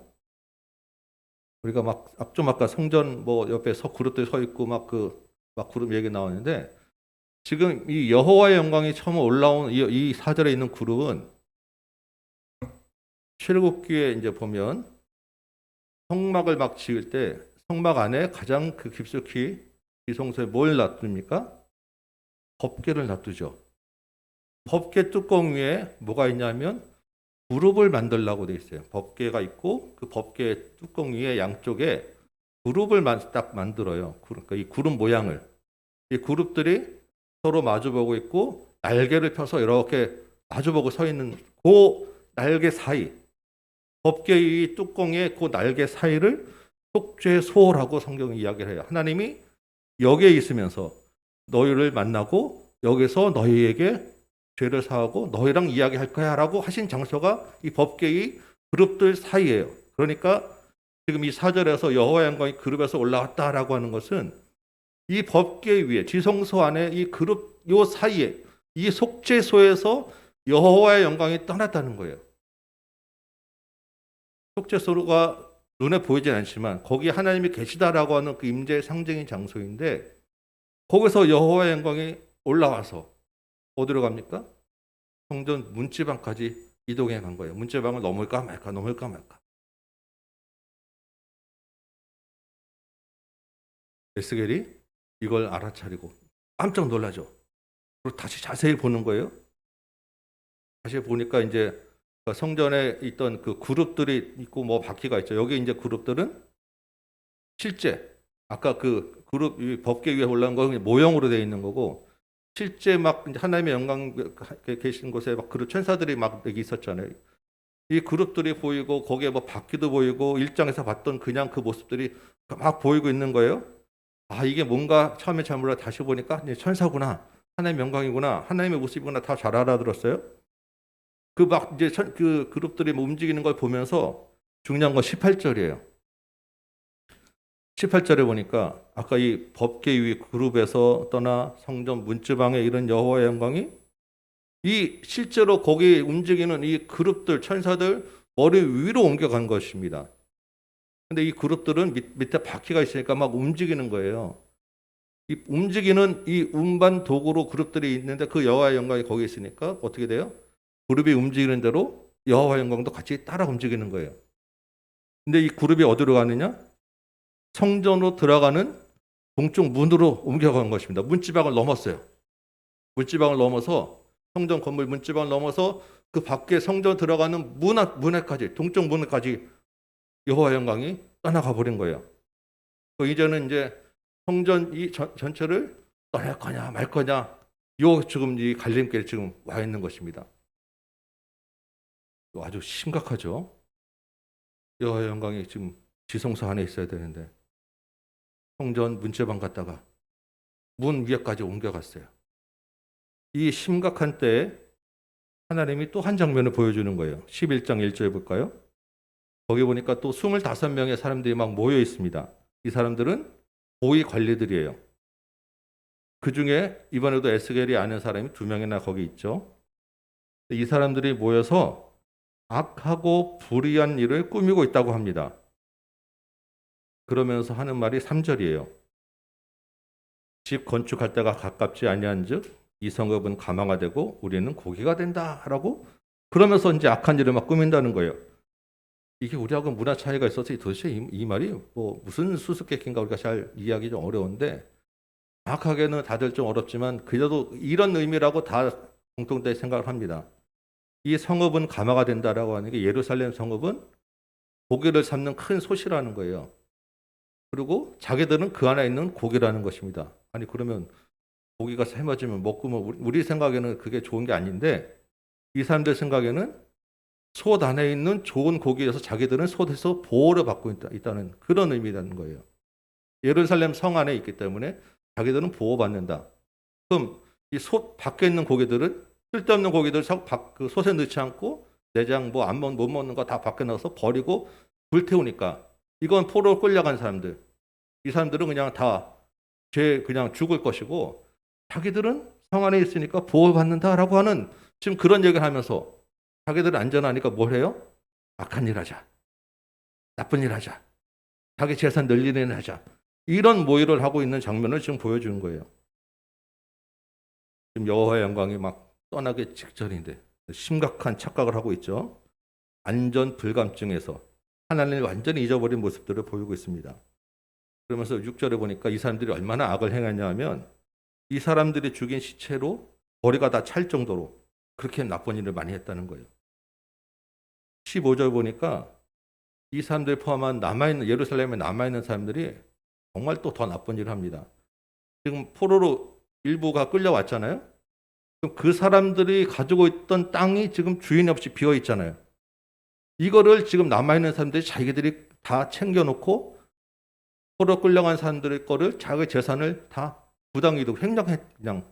우리가 좀 아까 성전 옆에 그룹들 서 있고 막 그룹 얘기 나왔는데 지금 이 여호와의 영광이 처음 올라온 이 4절에 있는 그룹은 출애굽기에 이제 보면 성막을 막 지을 때 성막 안에 가장 깊숙이 지성소에 뭘 놔둡니까? 법궤를 놔두죠. 법궤 뚜껑 위에 뭐가 있냐면 그룹을 만들라고 돼 있어요. 법궤가 있고 그 법궤 뚜껑 위에 양쪽에 그룹을 딱 만들어요. 그러니까 이 그룹 모양을. 이 그룹들이 서로 마주보고 있고 날개를 펴서 이렇게 마주보고 서 있는 그 날개 사이, 법궤 이 뚜껑의 그 날개 사이를 속죄소라고 성경이 이야기를 해요. 하나님이 여기에 있으면서 너희를 만나고 여기서 너희에게 죄를 사하고 너희랑 이야기할 거야 라고 하신 장소가 이 법궤의 그룹들 사이예요. 그러니까 지금 이 4절에서 여호와의 영광이 그룹에서 올라왔다라고 하는 것은 이 법궤 위에 지성소 안에 이 그룹 요 사이에 이 속죄소에서 여호와의 영광이 떠났다는 거예요. 속죄소가 눈에 보이진 않지만 거기 하나님이 계시다라고 하는 그 임재의 상징인 장소인데 거기서 여호와의 영광이 올라와서 어디로 갑니까? 성전 문지방까지 이동해 간 거예요. 문지방을 넘을까 말까 넘을까 말까. 에스겔이 이걸 알아차리고 깜짝 놀라죠. 그리고 다시 자세히 보는 거예요. 다시 보니까 이제 성전에 있던 그 그룹들이 있고 뭐 바퀴가 있죠. 여기 이제 그룹들은 실제 아까 그 그룹 법궤 위에 올라온 거 모형으로 되어 있는 거고 실제 막 하나님의 영광 계신 곳에 막 그룹 천사들이 막 여기 있었잖아요. 이 그룹들이 보이고 거기에 뭐 바퀴도 보이고 일장에서 봤던 그냥 그 모습들이 막 보이고 있는 거예요. 아 이게 뭔가 처음에 잘 몰라 다시 보니까 천사구나, 하나님의 영광이구나, 하나님의 모습이구나 다 잘 알아들었어요. 그 막 이제 그 그룹들이 뭐 움직이는 걸 보면서 중요한 건 18절이에요. 18절에 보니까 아까 이 법궤 위 그룹에서 떠나 성전 문지방에 이른 여호와의 영광이 이 실제로 거기 움직이는 이 그룹들 천사들 머리 위로 옮겨간 것입니다. 근데 이 그룹들은 밑에 바퀴가 있으니까 막 움직이는 거예요. 이 움직이는 이 운반 도구로 그룹들이 있는데 그 여호와의 영광이 거기 있으니까 어떻게 돼요? 그룹이 움직이는 대로 여호와의 영광도 같이 따라 움직이는 거예요. 근데 이 그룹이 어디로 가느냐? 성전으로 들어가는 동쪽 문으로 옮겨간 것입니다. 문지방을 넘었어요. 문지방을 넘어서 성전 건물 문지방을 넘어서 그 밖에 성전 들어가는 문에까지 동쪽 문에까지 여호와의 영광이 떠나가 버린 거예요. 이제는 이제 성전 이 전체를 떠날 거냐 말 거냐 요 지금 이 갈림길에 지금 와 있는 것입니다. 아주 심각하죠. 여호와의 영광이 지금 지성소 안에 있어야 되는데 성전 문지방 갔다가 문 위에까지 옮겨갔어요. 이 심각한 때에 하나님이 또 한 장면을 보여주는 거예요. 11장 1절 볼까요? 거기 보니까 또 25명의 사람들이 막 모여 있습니다. 이 사람들은 고위 관리들이에요. 그 중에 이번에도 에스겔이 아는 사람이 2명이나 거기 있죠. 이 사람들이 모여서 악하고 불의한 일을 꾸미고 있다고 합니다. 그러면서 하는 말이 3절이에요. 집 건축할 때가 가깝지 아니한즉 이 성읍은 가망화되고 우리는 고기가 된다라고 그러면서 이제 악한 일을 막 꾸민다는 거예요. 이게 우리하고 문화 차이가 있어서 도대체 이 말이 뭐 무슨 수수께끼인가 우리가 잘 이해하기 좀 어려운데 정확하게는 다들 좀 어렵지만 그래도 이런 의미라고 다 공통되게 생각을 합니다. 이 성읍은 가마가 된다라고 하는 게 예루살렘 성읍은 고기를 삶는 큰 솥이라는 거예요. 그리고 자기들은 그 안에 있는 고기라는 것입니다. 아니 그러면 고기가 삶아지면 먹고 뭐 우리 생각에는 그게 좋은 게 아닌데 이 사람들 생각에는 솥 안에 있는 좋은 고기여서 자기들은 솥에서 보호를 받고 있다는 그런 의미라는 거예요. 예루살렘 성 안에 있기 때문에 자기들은 보호받는다. 그럼 이 솥 밖에 있는 고기들은 쓸데없는 고기들 그 솥에 넣지 않고 내장 뭐 못 먹는 거 다 밖에 넣어서 버리고 불태우니까 이건 포로로 끌려간 사람들. 이 사람들은 그냥 다 죄 그냥 죽을 것이고 자기들은 성 안에 있으니까 보호받는다라고 하는 지금 그런 얘기를 하면서 자기들은 안전하니까 뭘 해요? 악한 일 하자. 나쁜 일 하자. 자기 재산 늘리는 일 하자. 이런 모의를 하고 있는 장면을 지금 보여주는 거예요. 지금 여호와의 영광이 막 떠나기 직전인데 심각한 착각을 하고 있죠. 안전 불감증에서 하나님을 완전히 잊어버린 모습들을 보이고 있습니다. 그러면서 6절에 보니까 이 사람들이 얼마나 악을 행했냐 하면 이 사람들이 죽인 시체로 머리가 다 찰 정도로 그렇게 나쁜 일을 많이 했다는 거예요. 15절 보니까 이 사람들 포함한 남아있는 예루살렘에 남아있는 사람들이 정말 또 더 나쁜 일을 합니다. 지금 포로로 일부가 끌려왔잖아요. 그럼 그 사람들이 가지고 있던 땅이 지금 주인 없이 비어 있잖아요. 이거를 지금 남아있는 사람들이 자기들이 다 챙겨놓고 포로 끌려간 사람들의 거를 자기 재산을 다 부당이득 횡령해 그냥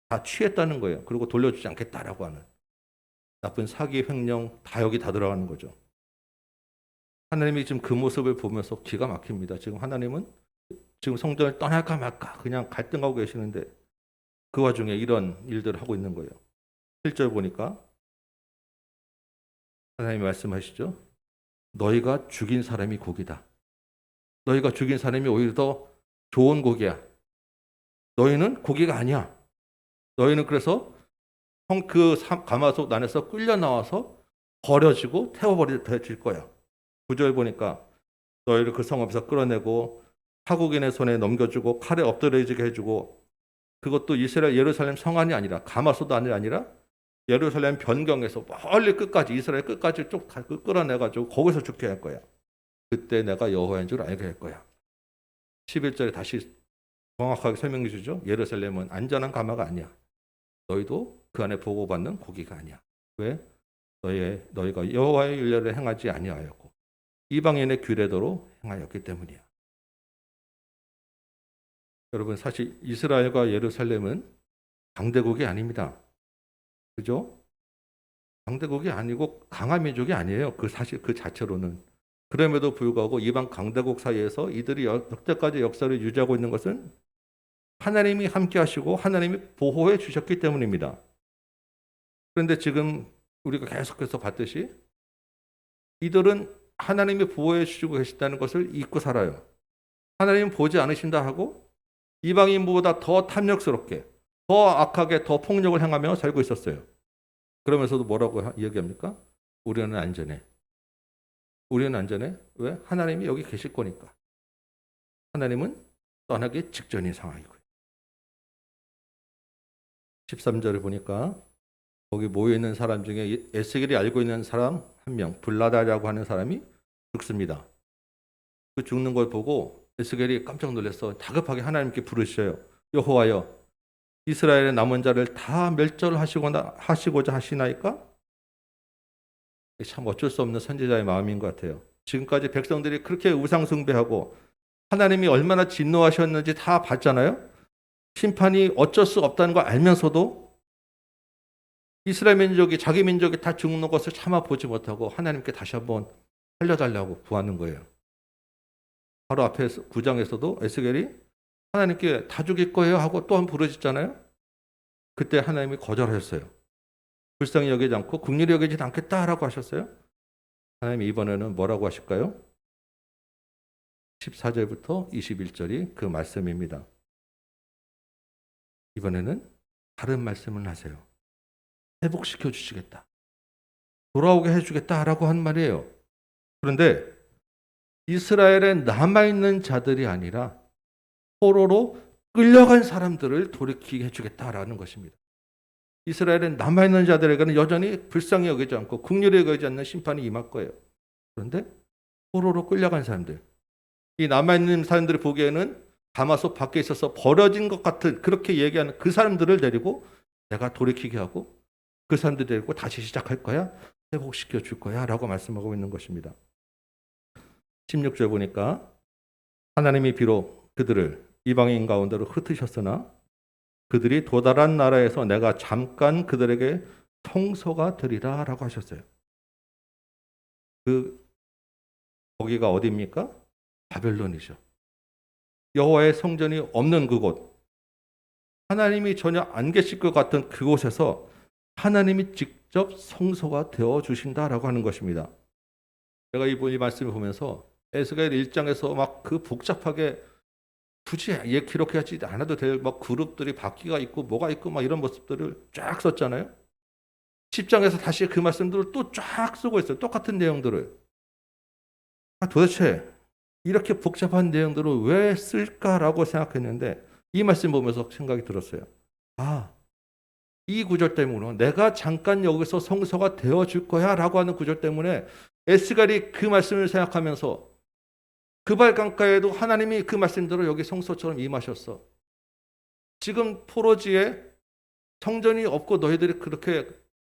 다 취했다는 거예요. 그리고 돌려주지 않겠다라고 하는 나쁜 사기, 횡령 다 여기 다 들어가는 거죠. 하나님이 지금 그 모습을 보면서 기가 막힙니다. 지금 하나님은 지금 성전을 떠날까 말까 그냥 갈등하고 계시는데 그 와중에 이런 일들을 하고 있는 거예요. 7절 보니까 하나님이 말씀하시죠. 너희가 죽인 사람이 고기다. 너희가 죽인 사람이 오히려 더 좋은 고기야. 너희는 고기가 아니야. 너희는 그래서 그 가마솥 안에서 끌려 나와서 버려지고 태워버릴 거야. 9절 보니까 너희를 그 성 앞에서 끌어내고 타국인의 손에 넘겨주고 칼에 엎드려지게 해주고 그것도 이스라엘 예루살렘 성 안이 아니라 가마솥 안이 아니라 예루살렘 변경에서 멀리 끝까지 이스라엘 끝까지 쭉 다 끌어내가지고 거기서 죽게 할 거야. 그때 내가 여호와인 줄 알게 할 거야. 11절에 다시 정확하게 설명해 주죠. 예루살렘은 안전한 가마가 아니야. 너희도 그 안에 보고받는 고기가 아니야. 왜? 너희가 여호와의 율례를 행하지 아니하였고 이방인의 규례대로 행하였기 때문이야. 여러분 사실 이스라엘과 예루살렘은 강대국이 아닙니다. 그죠? 강대국이 아니고 강한 민족이 아니에요. 사실 그 자체로는. 그럼에도 불구하고 이방 강대국 사이에서 이들이 역대까지 역사를 유지하고 있는 것은 하나님이 함께 하시고 하나님이 보호해 주셨기 때문입니다. 그런데 지금 우리가 계속해서 봤듯이 이들은 하나님이 보호해 주시고 계시다는 것을 잊고 살아요. 하나님은 보지 않으신다 하고 이방인보다 더 탐욕스럽게, 더 악하게, 더 폭력을 행하며 살고 있었어요. 그러면서도 뭐라고 얘기합니까? 우리는 안전해. 우리는 안전해. 왜? 하나님이 여기 계실 거니까. 하나님은 떠나기 직전인 상황이고요. 13절을 보니까 거기 모여있는 사람 중에 에스겔이 알고 있는 사람 한 명, 블라다라고 하는 사람이 죽습니다. 그 죽는 걸 보고 에스겔이 깜짝 놀라서 다급하게 하나님께 부르셔요. 여호와여, 이스라엘의 남은 자를 다 멸절하시고자 하시나이까? 참 어쩔 수 없는 선지자의 마음인 것 같아요. 지금까지 백성들이 그렇게 우상 숭배하고 하나님이 얼마나 진노하셨는지 다 봤잖아요. 심판이 어쩔 수 없다는 걸 알면서도 이스라엘 민족이 자기 민족이 다 죽는 것을 참아 보지 못하고 하나님께 다시 한번 살려달라고 구하는 거예요. 바로 앞에 9장에서도 에스겔이 하나님께 다 죽일 거예요 하고 또 한 번 부르짖잖아요. 그때 하나님이 거절하셨어요. 불쌍히 여기지 않고 긍휼히 여기지 않겠다라고 하셨어요. 하나님이 이번에는 뭐라고 하실까요? 14절부터 21절이 그 말씀입니다. 이번에는 다른 말씀을 하세요. 회복시켜 주시겠다. 돌아오게 해주겠다라고 한 말이에요. 그런데 이스라엘에 남아있는 자들이 아니라 포로로 끌려간 사람들을 돌이키게 해주겠다라는 것입니다. 이스라엘에 남아있는 자들에게는 여전히 불쌍히 여기지 않고 긍휼히 여기지 않는 심판이 임할 거예요. 그런데 포로로 끌려간 사람들, 이 남아있는 사람들이 보기에는 가마솥 밖에 있어서 버려진 것 같은 그렇게 얘기하는 그 사람들을 데리고 내가 돌이키게 하고 그 사람들 데리고 다시 시작할 거야, 회복시켜 줄 거야 라고 말씀하고 있는 것입니다. 16절 보니까 하나님이 비록 그들을 이방인 가운데로 흩으셨으나 그들이 도달한 나라에서 내가 잠깐 그들에게 성소가 되리라 라고 하셨어요. 거기가 어디입니까? 바벨론이죠. 여호와의 성전이 없는 그곳, 하나님이 전혀 안 계실 것 같은 그곳에서 하나님이 직접 성소가 되어 주신다라고 하는 것입니다. 제가 이 말씀을 보면서 에스겔 1장에서 막 그 복잡하게 굳이 기록하지 않아도 될 막 그룹들이 바퀴가 있고 뭐가 있고 막 이런 모습들을 쫙 썼잖아요. 10장에서 다시 그 말씀들을 또 쫙 쓰고 있어요. 똑같은 내용들을. 도대체 이렇게 복잡한 내용들을 왜 쓸까라고 생각했는데 이 말씀 보면서 생각이 들었어요. 이 구절 때문에 내가 잠깐 여기서 성소가 되어줄 거야 라고 하는 구절 때문에 에스겔이 그 말씀을 생각하면서 그발 강가에도 하나님이 그 말씀대로 여기 성소처럼 임하셨어. 지금 포로지에 성전이 없고 너희들이 그렇게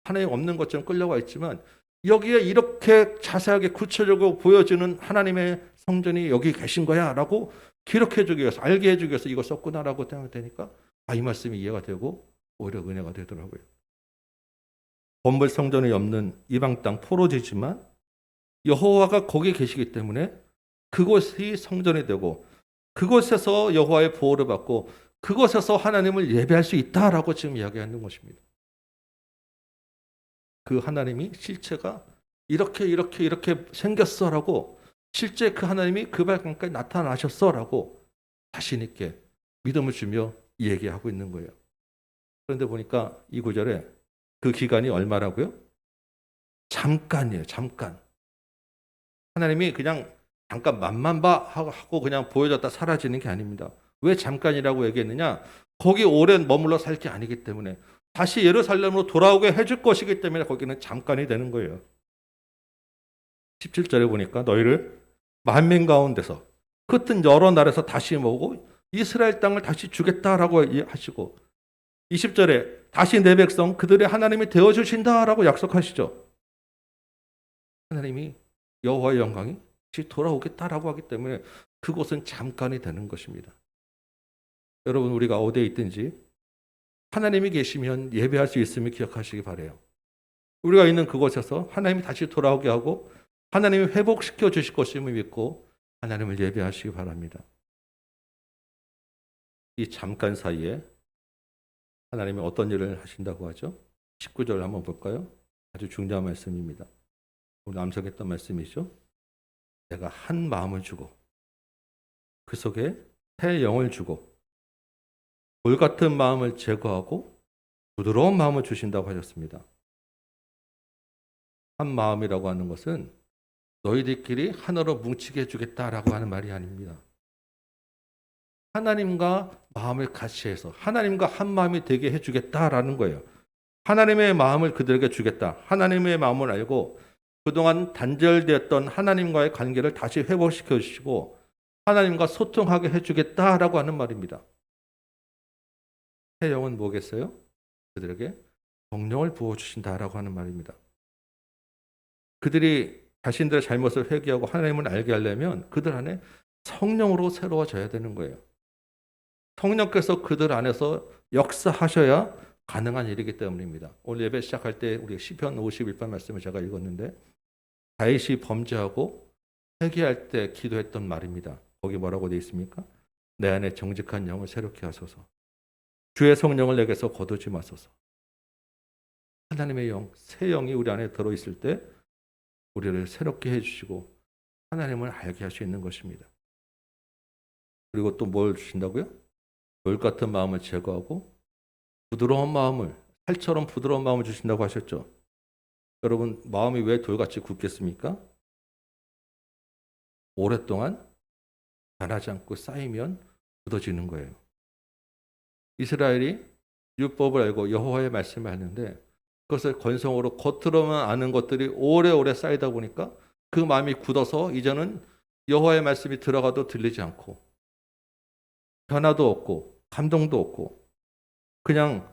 하나님 없는 것처럼 끌려와 있지만 여기에 이렇게 자세하게 구체적으로 보여주는 하나님의 성전이 여기 계신 거야 라고 기록해 주기 위해서, 알게 해주기 위해서 이거 썼구나라고 생각되니까 이 말씀이 이해가 되고 오히려 은혜가 되더라고요. 건물 성전이 없는 이방 땅 포로지지만 여호와가 거기 계시기 때문에 그곳이 성전이 되고 그곳에서 여호와의 보호를 받고 그곳에서 하나님을 예배할 수 있다라고 지금 이야기하는 것입니다. 그 하나님이 실체가 이렇게 생겼어라고, 실제 그 하나님이 그 발강까지 나타나셨어라고 자신 있게 믿음을 주며 얘기하고 있는 거예요. 그런데 보니까 이 구절에 그 기간이 얼마라고요? 잠깐이에요. 잠깐. 하나님이 그냥 잠깐 맛만 봐 하고 그냥 보여줬다 사라지는 게 아닙니다. 왜 잠깐이라고 얘기했느냐? 거기 오래 머물러 살 게 아니기 때문에 다시 예루살렘으로 돌아오게 해줄 것이기 때문에 거기는 잠깐이 되는 거예요. 17절에 보니까 너희를 만민 가운데서 흩은 여러 나라에서 다시 모으고 이스라엘 땅을 다시 주겠다라고 하시고 20절에 다시 내 백성 그들의 하나님이 되어주신다라고 약속하시죠. 하나님이 여호와의 영광이 다시 돌아오겠다라고 하기 때문에 그곳은 잠깐이 되는 것입니다. 여러분, 우리가 어디에 있든지 하나님이 계시면 예배할 수 있음을 기억하시기 바라요. 우리가 있는 그곳에서 하나님이 다시 돌아오게 하고 하나님이 회복시켜 주실 것임을 믿고 하나님을 예배하시기 바랍니다. 이 잠깐 사이에 하나님이 어떤 일을 하신다고 하죠? 19절 한번 볼까요? 아주 중요한 말씀입니다. 오늘 암송했던 말씀이죠. 내가 한 마음을 주고 그 속에 새 영을 주고 돌 같은 마음을 제거하고 부드러운 마음을 주신다고 하셨습니다. 한 마음이라고 하는 것은 너희들끼리 하나로 뭉치게 해주겠다라고 하는 말이 아닙니다. 하나님과 마음을 같이 해서 하나님과 한 마음이 되게 해주겠다라는 거예요. 하나님의 마음을 그들에게 주겠다. 하나님의 마음을 알고 그동안 단절되었던 하나님과의 관계를 다시 회복시켜 주시고 하나님과 소통하게 해주겠다라고 하는 말입니다. 새 영은 뭐겠어요? 그들에게 성령을 부어주신다라고 하는 말입니다. 그들이 자신들의 잘못을 회개하고 하나님을 알게 하려면 그들 안에 성령으로 새로워져야 되는 거예요. 성령께서 그들 안에서 역사하셔야 가능한 일이기 때문입니다. 오늘 예배 시작할 때 우리 시편 51편 말씀을 제가 읽었는데 다윗이 범죄하고 회개할 때 기도했던 말입니다. 거기 뭐라고 되어 있습니까? 내 안에 정직한 영을 새롭게 하소서. 주의 성령을 내게서 거두지 마소서. 하나님의 영, 새 영이 우리 안에 들어있을 때 우리를 새롭게 해주시고 하나님을 알게 할 수 있는 것입니다. 그리고 또 뭘 주신다고요? 돌 같은 마음을 제거하고 부드러운 마음을, 살처럼 부드러운 마음을 주신다고 하셨죠. 여러분, 마음이 왜 돌같이 굳겠습니까? 오랫동안 자라지 않고 쌓이면 굳어지는 거예요. 이스라엘이 율법을 알고 여호와의 말씀을 하는데 그것을 건성으로 겉으로만 아는 것들이 오래오래 쌓이다 보니까 그 마음이 굳어서 이제는 여호와의 말씀이 들어가도 들리지 않고 변화도 없고 감동도 없고 그냥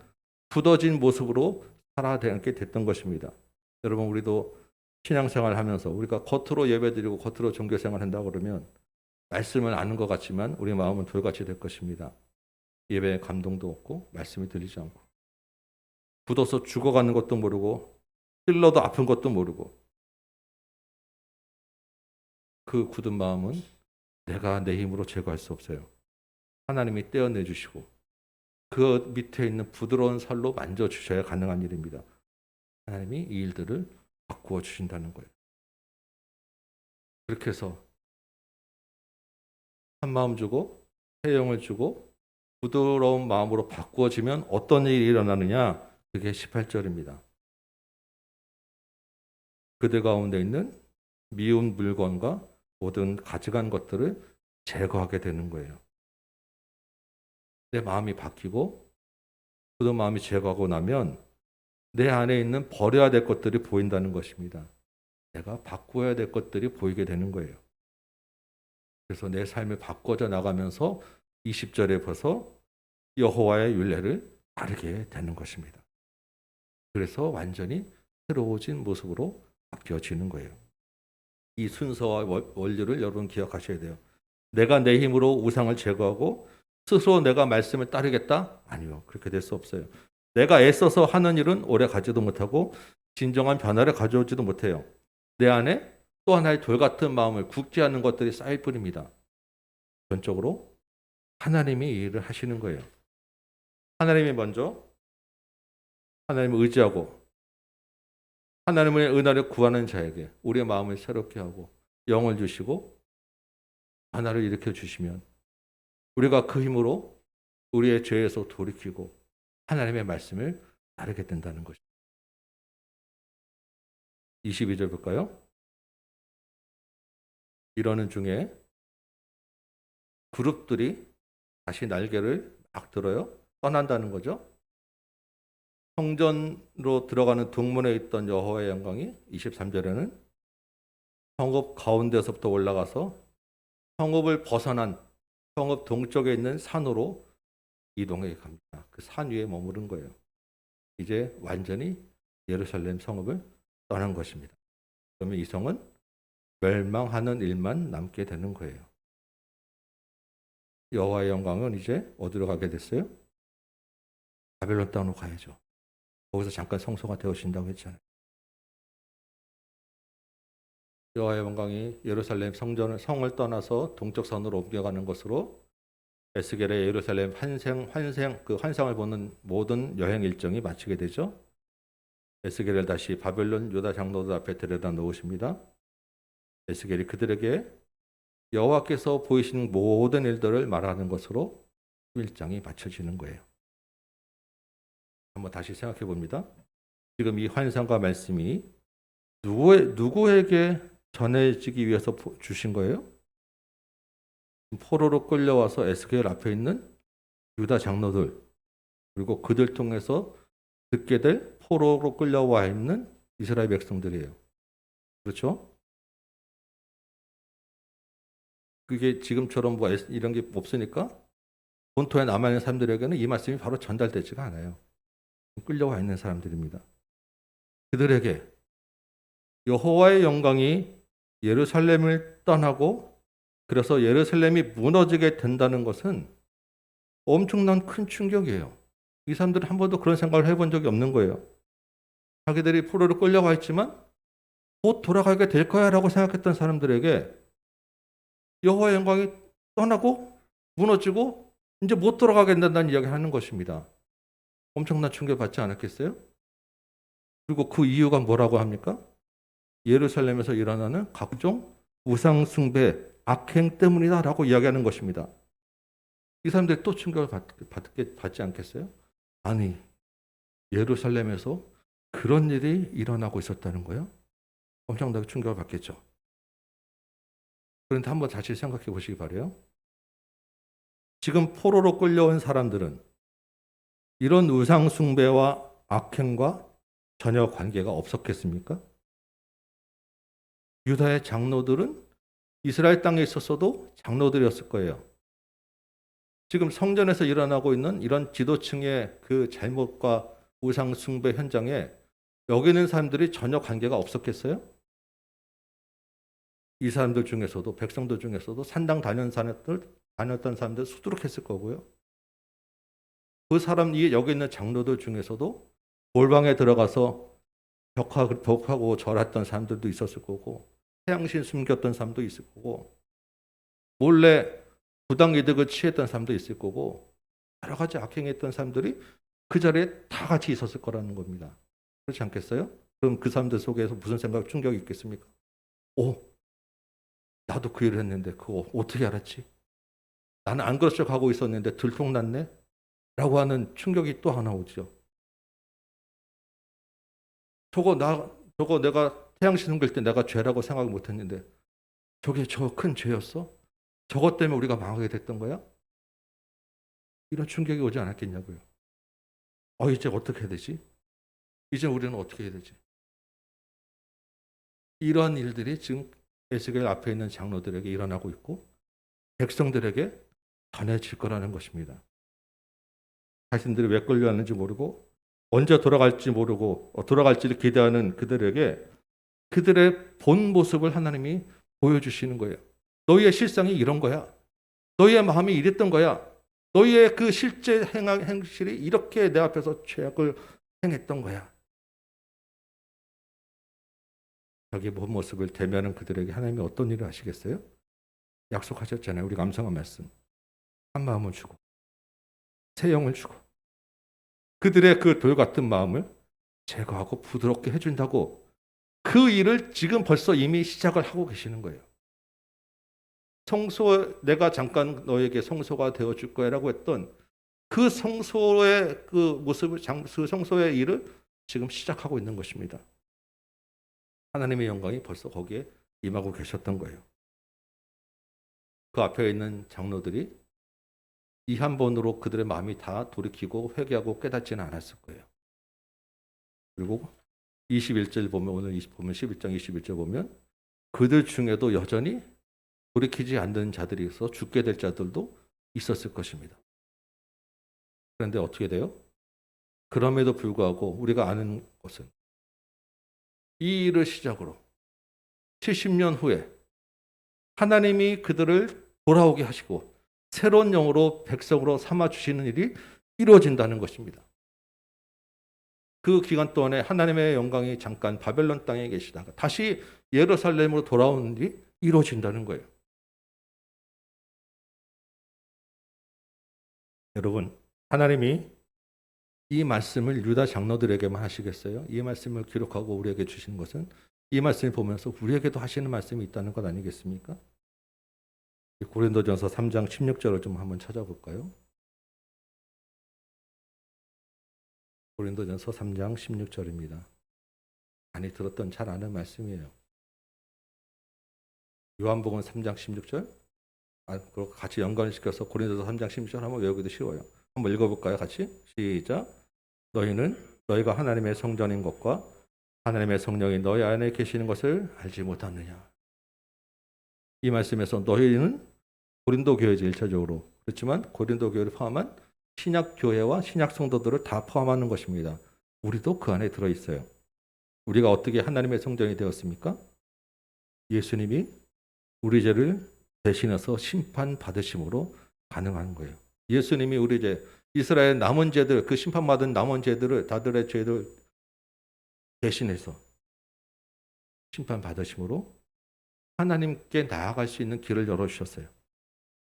굳어진 모습으로 살아가게 됐던 것입니다. 여러분, 우리도 신앙생활 하면서 우리가 겉으로 예배드리고 겉으로 종교생활 한다고 그러면 말씀을 아는 것 같지만 우리 마음은 돌같이 될 것입니다. 예배에 감동도 없고 말씀이 들리지 않고 굳어서 죽어가는 것도 모르고 찔러도 아픈 것도 모르고 그 굳은 마음은 내가 내 힘으로 제거할 수 없어요. 하나님이 떼어내주시고 그 밑에 있는 부드러운 살로 만져주셔야 가능한 일입니다. 하나님이 이 일들을 바꾸어 주신다는 거예요. 그렇게 해서 한 마음 주고 새 영을 주고 부드러운 마음으로 바꾸어지면 어떤 일이 일어나느냐? 그게 18절입니다. 그들 가운데 있는 미운 물건과 모든 가져간 것들을 제거하게 되는 거예요. 내 마음이 바뀌고 굳은 마음이 제거하고 나면 내 안에 있는 버려야 될 것들이 보인다는 것입니다. 내가 바꾸어야 될 것들이 보이게 되는 거예요. 그래서 내 삶을 바꿔져 나가면서 20절에 벌써 여호와의 율례를 따르게 되는 것입니다. 그래서 완전히 새로워진 모습으로 바뀌어지는 거예요. 이 순서와 원리를 여러분 기억하셔야 돼요. 내가 내 힘으로 우상을 제거하고 스스로 내가 말씀을 따르겠다? 아니요. 그렇게 될 수 없어요. 내가 애써서 하는 일은 오래 가지도 못하고 진정한 변화를 가져오지도 못해요. 내 안에 또 하나의 돌 같은 마음을 굳게 하는 것들이 쌓일 뿐입니다. 전적으로 하나님이 이 일을 하시는 거예요. 하나님이 먼저 하나님을 의지하고 하나님의 은혜를 구하는 자에게 우리의 마음을 새롭게 하고 영을 주시고 하나를 일으켜 주시면 우리가 그 힘으로 우리의 죄에서 돌이키고 하나님의 말씀을 따르게 된다는 것입니다. 22절 볼까요? 이러는 중에 그룹들이 다시 날개를 막 들어요. 떠난다는 거죠. 성전으로 들어가는 동문에 있던 여호와의 영광이 23절에는 성읍 가운데서부터 올라가서 성읍을 벗어난 성읍 동쪽에 있는 산으로 이동해 갑니다. 그 산 위에 머무른 거예요. 이제 완전히 예루살렘 성읍을 떠난 것입니다. 그러면 이 성은 멸망하는 일만 남게 되는 거예요. 여호와의 영광은 이제 어디로 가게 됐어요? 바벨론 땅으로 가야죠. 거기서 잠깐 성소가 되어진다고 했잖아요. 여호와의 영광이 예루살렘 성을 떠나서 동쪽 산으로 옮겨가는 것으로 에스겔의 예루살렘 그 환상을 보는 모든 여행 일정이 마치게 되죠. 에스겔을 다시 바벨론 유다 장로들 앞에 데려다 놓으십니다. 에스겔이 그들에게 여호와께서 보이신 모든 일들을 말하는 것으로 11장이 마쳐지는 거예요. 한번 다시 생각해 봅니다. 지금 이 환상과 말씀이 누구에게 전해지기 위해서 주신 거예요? 포로로 끌려와서 에스겔 앞에 있는 유다 장로들 그리고 그들 통해서 듣게 될 포로로 끌려와 있는 이스라엘 백성들이에요. 그렇죠? 그게 지금처럼 뭐 이런 게 없으니까 본토에 남아있는 사람들에게는 이 말씀이 바로 전달되지가 않아요. 끌려와 있는 사람들입니다. 그들에게 여호와의 영광이 예루살렘을 떠나고 그래서 예루살렘이 무너지게 된다는 것은 엄청난 큰 충격이에요. 이 사람들은 한 번도 그런 생각을 해본 적이 없는 거예요. 자기들이 포로로 끌려가 있지만 곧 돌아가게 될 거야 라고 생각했던 사람들에게 여호와의 영광이 떠나고 무너지고 이제 못 돌아가게 된다는 이야기를 하는 것입니다. 엄청난 충격을 받지 않았겠어요? 그리고 그 이유가 뭐라고 합니까? 예루살렘에서 일어나는 각종 우상 숭배, 악행 때문이다라고 이야기하는 것입니다. 이 사람들이 또 충격을 받지 않겠어요? 아니, 예루살렘에서 그런 일이 일어나고 있었다는 거예요? 엄청나게 충격을 받겠죠. 그런데 한번 다시 생각해 보시기 바라요. 지금 포로로 끌려온 사람들은 이런 우상 숭배와 악행과 전혀 관계가 없었겠습니까? 유다의 장로들은 이스라엘 땅에 있었어도 장로들이었을 거예요. 지금 성전에서 일어나고 있는 이런 지도층의 그 잘못과 우상 숭배 현장에 여기 있는 사람들이 전혀 관계가 없었겠어요? 이 사람들 중에서도 백성들 중에서도 산당 다녔던 사람들 수두룩했을 거고요. 그 사람이 여기 있는 장로들 중에서도 골방에 들어가서 벽하고 절했던 사람들도 있었을 거고 태양신 숨겼던 사람도 있을 거고 몰래 부당 이득을 취했던 사람도 있을 거고 여러 가지 악행했던 사람들이 그 자리에 다 같이 있었을 거라는 겁니다. 그렇지 않겠어요? 그럼 그 사람들 속에서 무슨 생각, 충격이 있겠습니까? 나도 그 일을 했는데 그거 어떻게 알았지? 나는 안 그럴 척 하고 있었는데 들통났네? 라고 하는 충격이 또 하나 오죠. 저거 내가 태양신 숨길 때 내가 죄라고 생각 못 했는데 저게 저 큰 죄였어? 저것 때문에 우리가 망하게 됐던 거야? 이런 충격이 오지 않았겠냐고요. 이제 어떻게 해야 되지? 이제 우리는 어떻게 해야 되지? 이러한 일들이 지금 에스겔 앞에 있는 장로들에게 일어나고 있고 백성들에게 전해질 거라는 것입니다. 자신들이 왜 끌려왔는지 모르고 언제 돌아갈지 모르고 돌아갈지를 기대하는 그들에게 그들의 본 모습을 하나님이 보여주시는 거예요. 너희의 실상이 이런 거야. 너희의 마음이 이랬던 거야. 너희의 그 실제 행실이 이렇게 내 앞에서 죄악을 행했던 거야. 자기 본 모습을 대면하는 그들에게 하나님이 어떤 일을 하시겠어요? 약속하셨잖아요. 우리 감성한 말씀. 한 마음을 주고 새 영을 주고 그들의 그 돌 같은 마음을 제거하고 부드럽게 해준다고 그 일을 지금 벌써 이미 시작을 하고 계시는 거예요. 내가 잠깐 너에게 성소가 되어줄 거야라고 했던 그 성소의 그 모습을, 그 성소의 일을 지금 시작하고 있는 것입니다. 하나님의 영광이 벌써 거기에 임하고 계셨던 거예요. 그 앞에 있는 장로들이 이 한 번으로 그들의 마음이 다 돌이키고 회개하고 깨닫지는 않았을 거예요. 그리고 21절 보면 오늘 보면 11장 21절 보면 그들 중에도 여전히 돌이키지 않는 자들이 있어 죽게 될 자들도 있었을 것입니다. 그런데 어떻게 돼요? 그럼에도 불구하고 우리가 아는 것은 이 일을 시작으로 70년 후에 하나님이 그들을 돌아오게 하시고 새로운 영으로 백성으로 삼아주시는 일이 이루어진다는 것입니다. 그 기간 동안에 하나님의 영광이 잠깐 바벨론 땅에 계시다가 다시 예루살렘으로 돌아오는 일이 이루어진다는 거예요. 여러분, 하나님이 이 말씀을 유다 장로들에게만 하시겠어요? 이 말씀을 기록하고 우리에게 주신 것은 이 말씀을 보면서 우리에게도 하시는 말씀이 있다는 것 아니겠습니까? 고린도전서 3장 16절을 좀 한번 찾아볼까요? 고린도전서 3장 16절입니다. 많이 들었던 잘 아는 말씀이에요. 요한복음 3장 16절? 그럼 같이 연관시켜서 고린도서 3장 16절 한번 외우기도 쉬워요. 한번 읽어볼까요? 같이? 시작. 너희는 너희가 하나님의 성전인 것과 하나님의 성령이 너희 안에 계시는 것을 알지 못하느냐. 이 말씀에서 너희는 고린도 교회지 1차적으로. 그렇지만 고린도 교회를 포함한 신약 교회와 신약 성도들을 다 포함하는 것입니다. 우리도 그 안에 들어있어요. 우리가 어떻게 하나님의 성전이 되었습니까? 예수님이 우리 죄를 대신해서 심판받으심으로 가능한 거예요. 예수님이 우리 죄, 이스라엘 남은 죄들, 그 심판받은 남은 죄들을, 다들의 죄를 대신해서 심판받으심으로 하나님께 나아갈 수 있는 길을 열어주셨어요.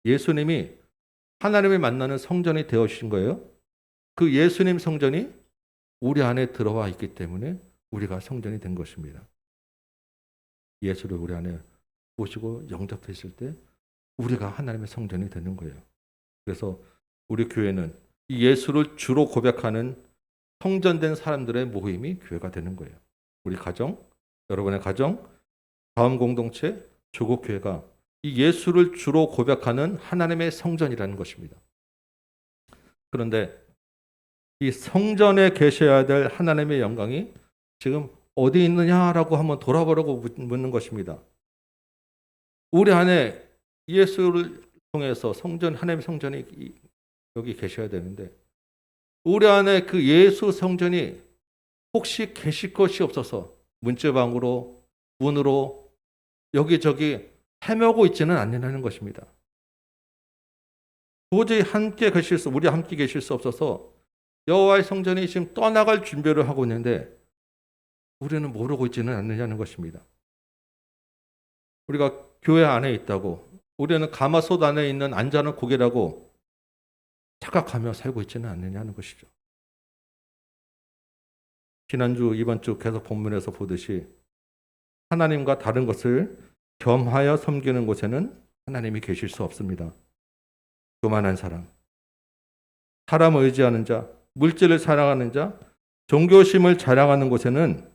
예수님이 하나님을 만나는 성전이 되어주신 거예요. 그 예수님 성전이 우리 안에 들어와 있기 때문에 우리가 성전이 된 것입니다. 예수를 우리 안에 모시고 영접했을 때 우리가 하나님의 성전이 되는 거예요. 그래서 우리 교회는 이 예수를 주로 고백하는 성전된 사람들의 모임이 교회가 되는 거예요. 우리 가정, 여러분의 가정, 다음 공동체, 조국교회가 이 예수를 주로 고백하는 하나님의 성전이라는 것입니다. 그런데 이 성전에 계셔야 될 하나님의 영광이 지금 어디 있느냐라고 한번 돌아보라고 묻는 것입니다. 우리 안에 예수를 통해서 하나님의 성전이 여기 계셔야 되는데 우리 안에 그 예수 성전이 혹시 계실 것이 없어서 문제방으로 문으로 여기저기 헤매고 있지는 않는 것입니다. 도저히 우리 함께 계실 수 없어서 여호와의 성전이 지금 떠나갈 준비를 하고 있는데 우리는 모르고 있지는 않느냐는 것입니다. 우리가 교회 안에 있다고 우리는 가마솥 안에 있는 안전한 고기라고 착각하며 살고 있지는 않느냐는 것이죠. 지난주 이번 주 계속 본문에서 보듯이 하나님과 다른 것을 겸하여 섬기는 곳에는 하나님이 계실 수 없습니다. 교만한 사람을 의지하는 자, 물질을 사랑하는 자, 종교심을 자랑하는 곳에는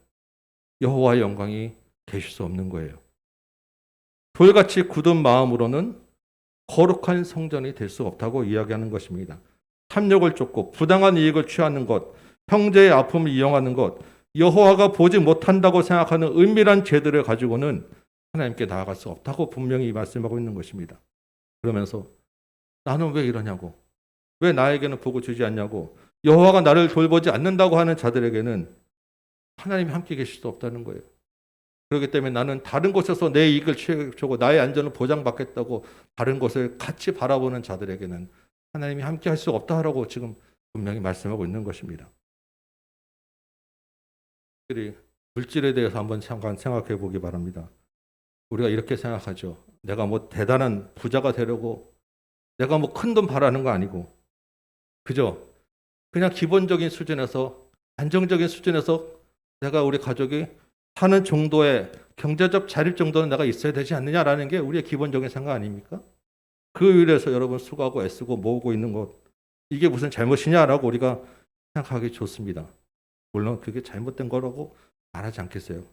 여호와의 영광이 계실 수 없는 거예요. 돌같이 굳은 마음으로는 거룩한 성전이 될 수 없다고 이야기하는 것입니다. 탐욕을 쫓고 부당한 이익을 취하는 것, 형제의 아픔을 이용하는 것, 여호와가 보지 못한다고 생각하는 은밀한 죄들을 가지고는 하나님께 나아갈 수 없다고 분명히 말씀하고 있는 것입니다. 그러면서 나는 왜 이러냐고, 왜 나에게는 복을 주지 않냐고, 여호와가 나를 돌보지 않는다고 하는 자들에게는 하나님이 함께 계실 수 없다는 거예요. 그렇기 때문에 나는 다른 곳에서 내 이익을 취하고 나의 안전을 보장받겠다고 다른 곳을 같이 바라보는 자들에게는 하나님이 함께 할 수 없다라고 지금 분명히 말씀하고 있는 것입니다. 물질에 대해서 한번 잠깐 생각해 보기 바랍니다. 우리가 이렇게 생각하죠. 내가 뭐 대단한 부자가 되려고 내가 뭐 큰 돈 바라는 거 아니고, 그죠? 그냥 기본적인 수준에서, 안정적인 수준에서 내가 우리 가족이 사는 정도의 경제적 자립 정도는 내가 있어야 되지 않느냐라는 게 우리의 기본적인 생각 아닙니까? 그 위해서 여러분 수고하고 애쓰고 모으고 있는 것, 이게 무슨 잘못이냐라고 우리가 생각하기 좋습니다. 물론 그게 잘못된 거라고 말하지 않겠어요.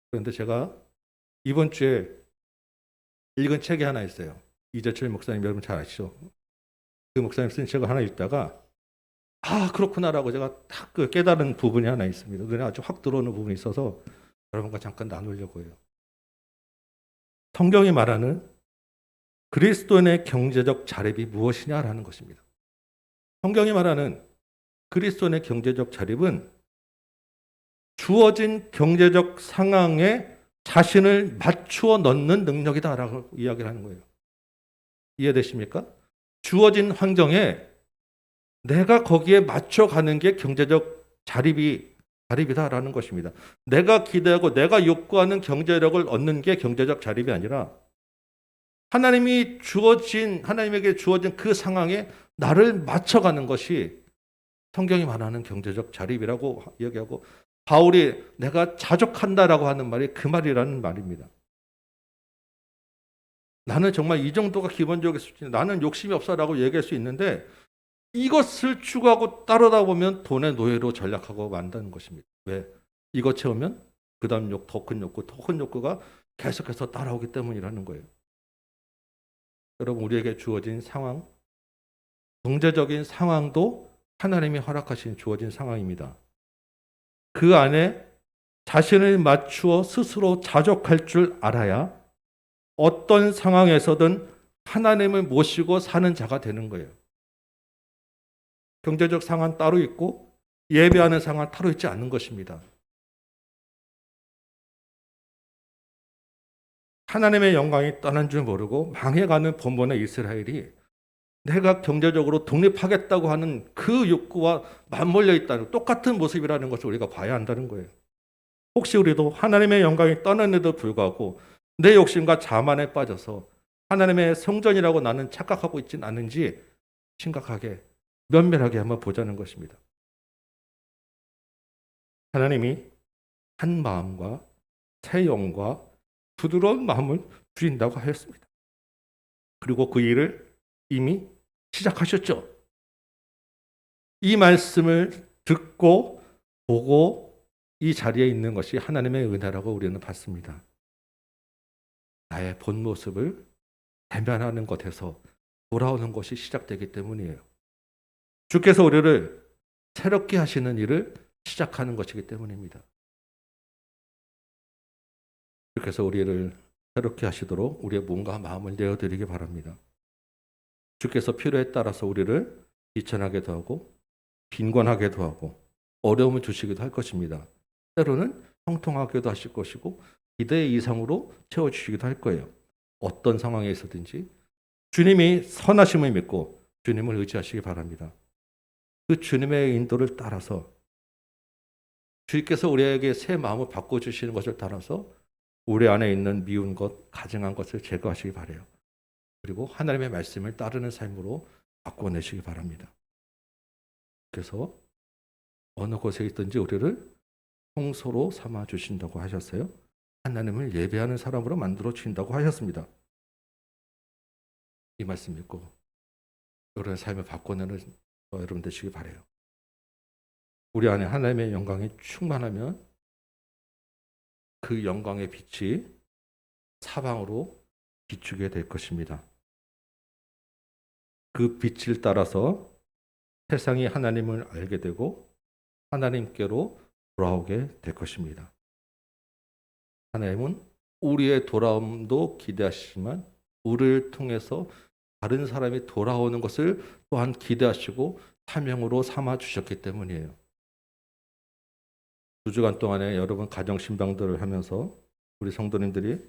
그런데 제가 이번 주에 읽은 책이 하나 있어요. 이재철 목사님, 여러분 잘 아시죠? 그 목사님 쓴 책을 하나 읽다가 그렇구나라고 제가 딱 그 깨달은 부분이 하나 있습니다. 눈에 아주 확 들어오는 부분이 있어서 여러분과 잠깐 나누려고 해요. 성경이 말하는 그리스도인의 경제적 자립이 무엇이냐라는 것입니다. 성경이 말하는 그리스도인의 경제적 자립은 주어진 경제적 상황에 자신을 맞추어 넣는 능력이다라고 이야기를 하는 거예요. 이해되십니까? 주어진 환경에 내가 거기에 맞춰가는 게 경제적 자립이다라는 것입니다. 내가 기대하고 내가 욕구하는 경제력을 얻는 게 경제적 자립이 아니라 하나님에게 주어진 그 상황에 나를 맞춰가는 것이 성경이 말하는 경제적 자립이라고 이야기하고, 바울이 내가 자족한다라고 하는 말이 그 말이라는 말입니다. 나는 정말 이 정도가 기본적인 수준, 나는 욕심이 없어라고 얘기할 수 있는데 이것을 추구하고 따르다 보면 돈의 노예로 전락하고 만다는 것입니다. 왜? 이거 채우면 그 다음 더 큰 욕구, 더 큰 욕구가 계속해서 따라오기 때문이라는 거예요. 여러분, 우리에게 주어진 상황, 경제적인 상황도 하나님이 허락하신 주어진 상황입니다. 그 안에 자신을 맞추어 스스로 자족할 줄 알아야 어떤 상황에서든 하나님을 모시고 사는 자가 되는 거예요. 경제적 상황 따로 있고 예배하는 상황 따로 있지 않는 것입니다. 하나님의 영광이 떠난 줄 모르고 망해가는 번번의 이스라엘이 내가 경제적으로 독립하겠다고 하는 그 욕구와 맞물려 있다는 똑같은 모습이라는 것을 우리가 봐야 한다는 거예요. 혹시 우리도 하나님의 영광이 떠났는데도 불구하고 내 욕심과 자만에 빠져서 하나님의 성전이라고 나는 착각하고 있지는 않은지 심각하게 면밀하게 한번 보자는 것입니다. 하나님이 한 마음과 새 영과 부드러운 마음을 주신다고 하였습니다. 그리고 그 일을 이미 시작하셨죠. 이 말씀을 듣고 보고 이 자리에 있는 것이 하나님의 은혜라고 우리는 받습니다. 나의 본 모습을 대면하는 것에서 돌아오는 것이 시작되기 때문이에요. 주께서 우리를 새롭게 하시는 일을 시작하는 것이기 때문입니다. 주께서 우리를 새롭게 하시도록 우리의 몸과 마음을 내어드리기 바랍니다. 주께서 필요에 따라서 우리를 비천하게도 하고 빈곤하게도 하고 어려움을 주시기도 할 것입니다. 때로는 형통하게도 하실 것이고 기대 이상으로 채워주시기도 할 거예요. 어떤 상황에 있어든지 주님이 선하심을 믿고 주님을 의지하시기 바랍니다. 그 주님의 인도를 따라서 주께서 우리에게 새 마음을 바꿔주시는 것을 따라서 우리 안에 있는 미운 것, 가증한 것을 제거하시기 바라요. 그리고 하나님의 말씀을 따르는 삶으로 바꿔내시기 바랍니다. 그래서 어느 곳에 있든지 우리를 성소로 삼아 주신다고 하셨어요. 하나님을 예배하는 사람으로 만들어 주신다고 하셨습니다. 이 말씀 믿고 여러분의 삶을 바꿔내는 여러분 되시기 바라요. 우리 안에 하나님의 영광이 충만하면 그 영광의 빛이 사방으로 비추게 될 것입니다. 그 빛을 따라서 세상이 하나님을 알게 되고 하나님께로 돌아오게 될 것입니다. 하나님은 우리의 돌아옴도 기대하시지만 우리를 통해서 다른 사람이 돌아오는 것을 또한 기대하시고 사명으로 삼아 주셨기 때문이에요. 2주간 동안에 여러분 가정 신방들을 하면서 우리 성도님들이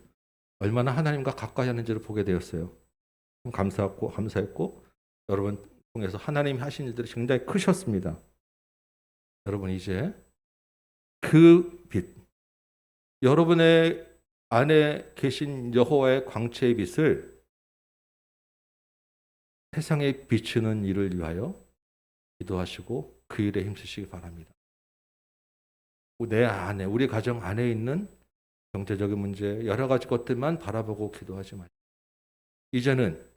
얼마나 하나님과 가까이 하는지를 보게 되었어요. 감사했고 여러분 통해서 하나님이 하신 일들이 굉장히 크셨습니다. 여러분 이제 그 빛, 여러분의 안에 계신 여호와의 광채의 빛을 세상에 비추는 일을 위하여 기도하시고 그 일에 힘쓰시기 바랍니다. 내 안에, 우리 가정 안에 있는 경제적인 문제, 여러 가지 것들만 바라보고 기도하지 마시고 이제는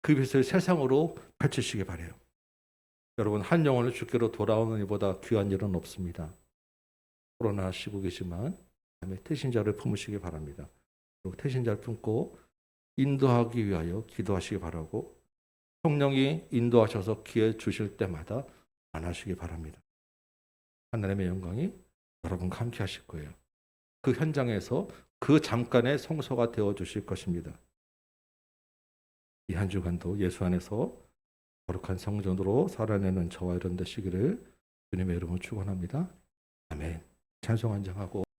그 빛을 세상으로 펼치시기 바라요. 여러분 한 영혼을 주께로 돌아오는 일보다 귀한 일은 없습니다. 코로나 시국이지만 태신자를 품으시기 바랍니다. 그리고 태신자를 품고 인도하기 위하여 기도하시기 바라고 성령이 인도하셔서 기회 주실 때마다 안하시기 바랍니다. 하나님의 영광이 여러분과 함께 하실 거예요. 그 현장에서 그 잠깐의 성소가 되어 주실 것입니다. 이 한 주간도 예수 안에서 거룩한 성전으로 살아내는 저와 여러분 되시기를 주님의 이름으로 축원합니다. 아멘. 찬송 한장하고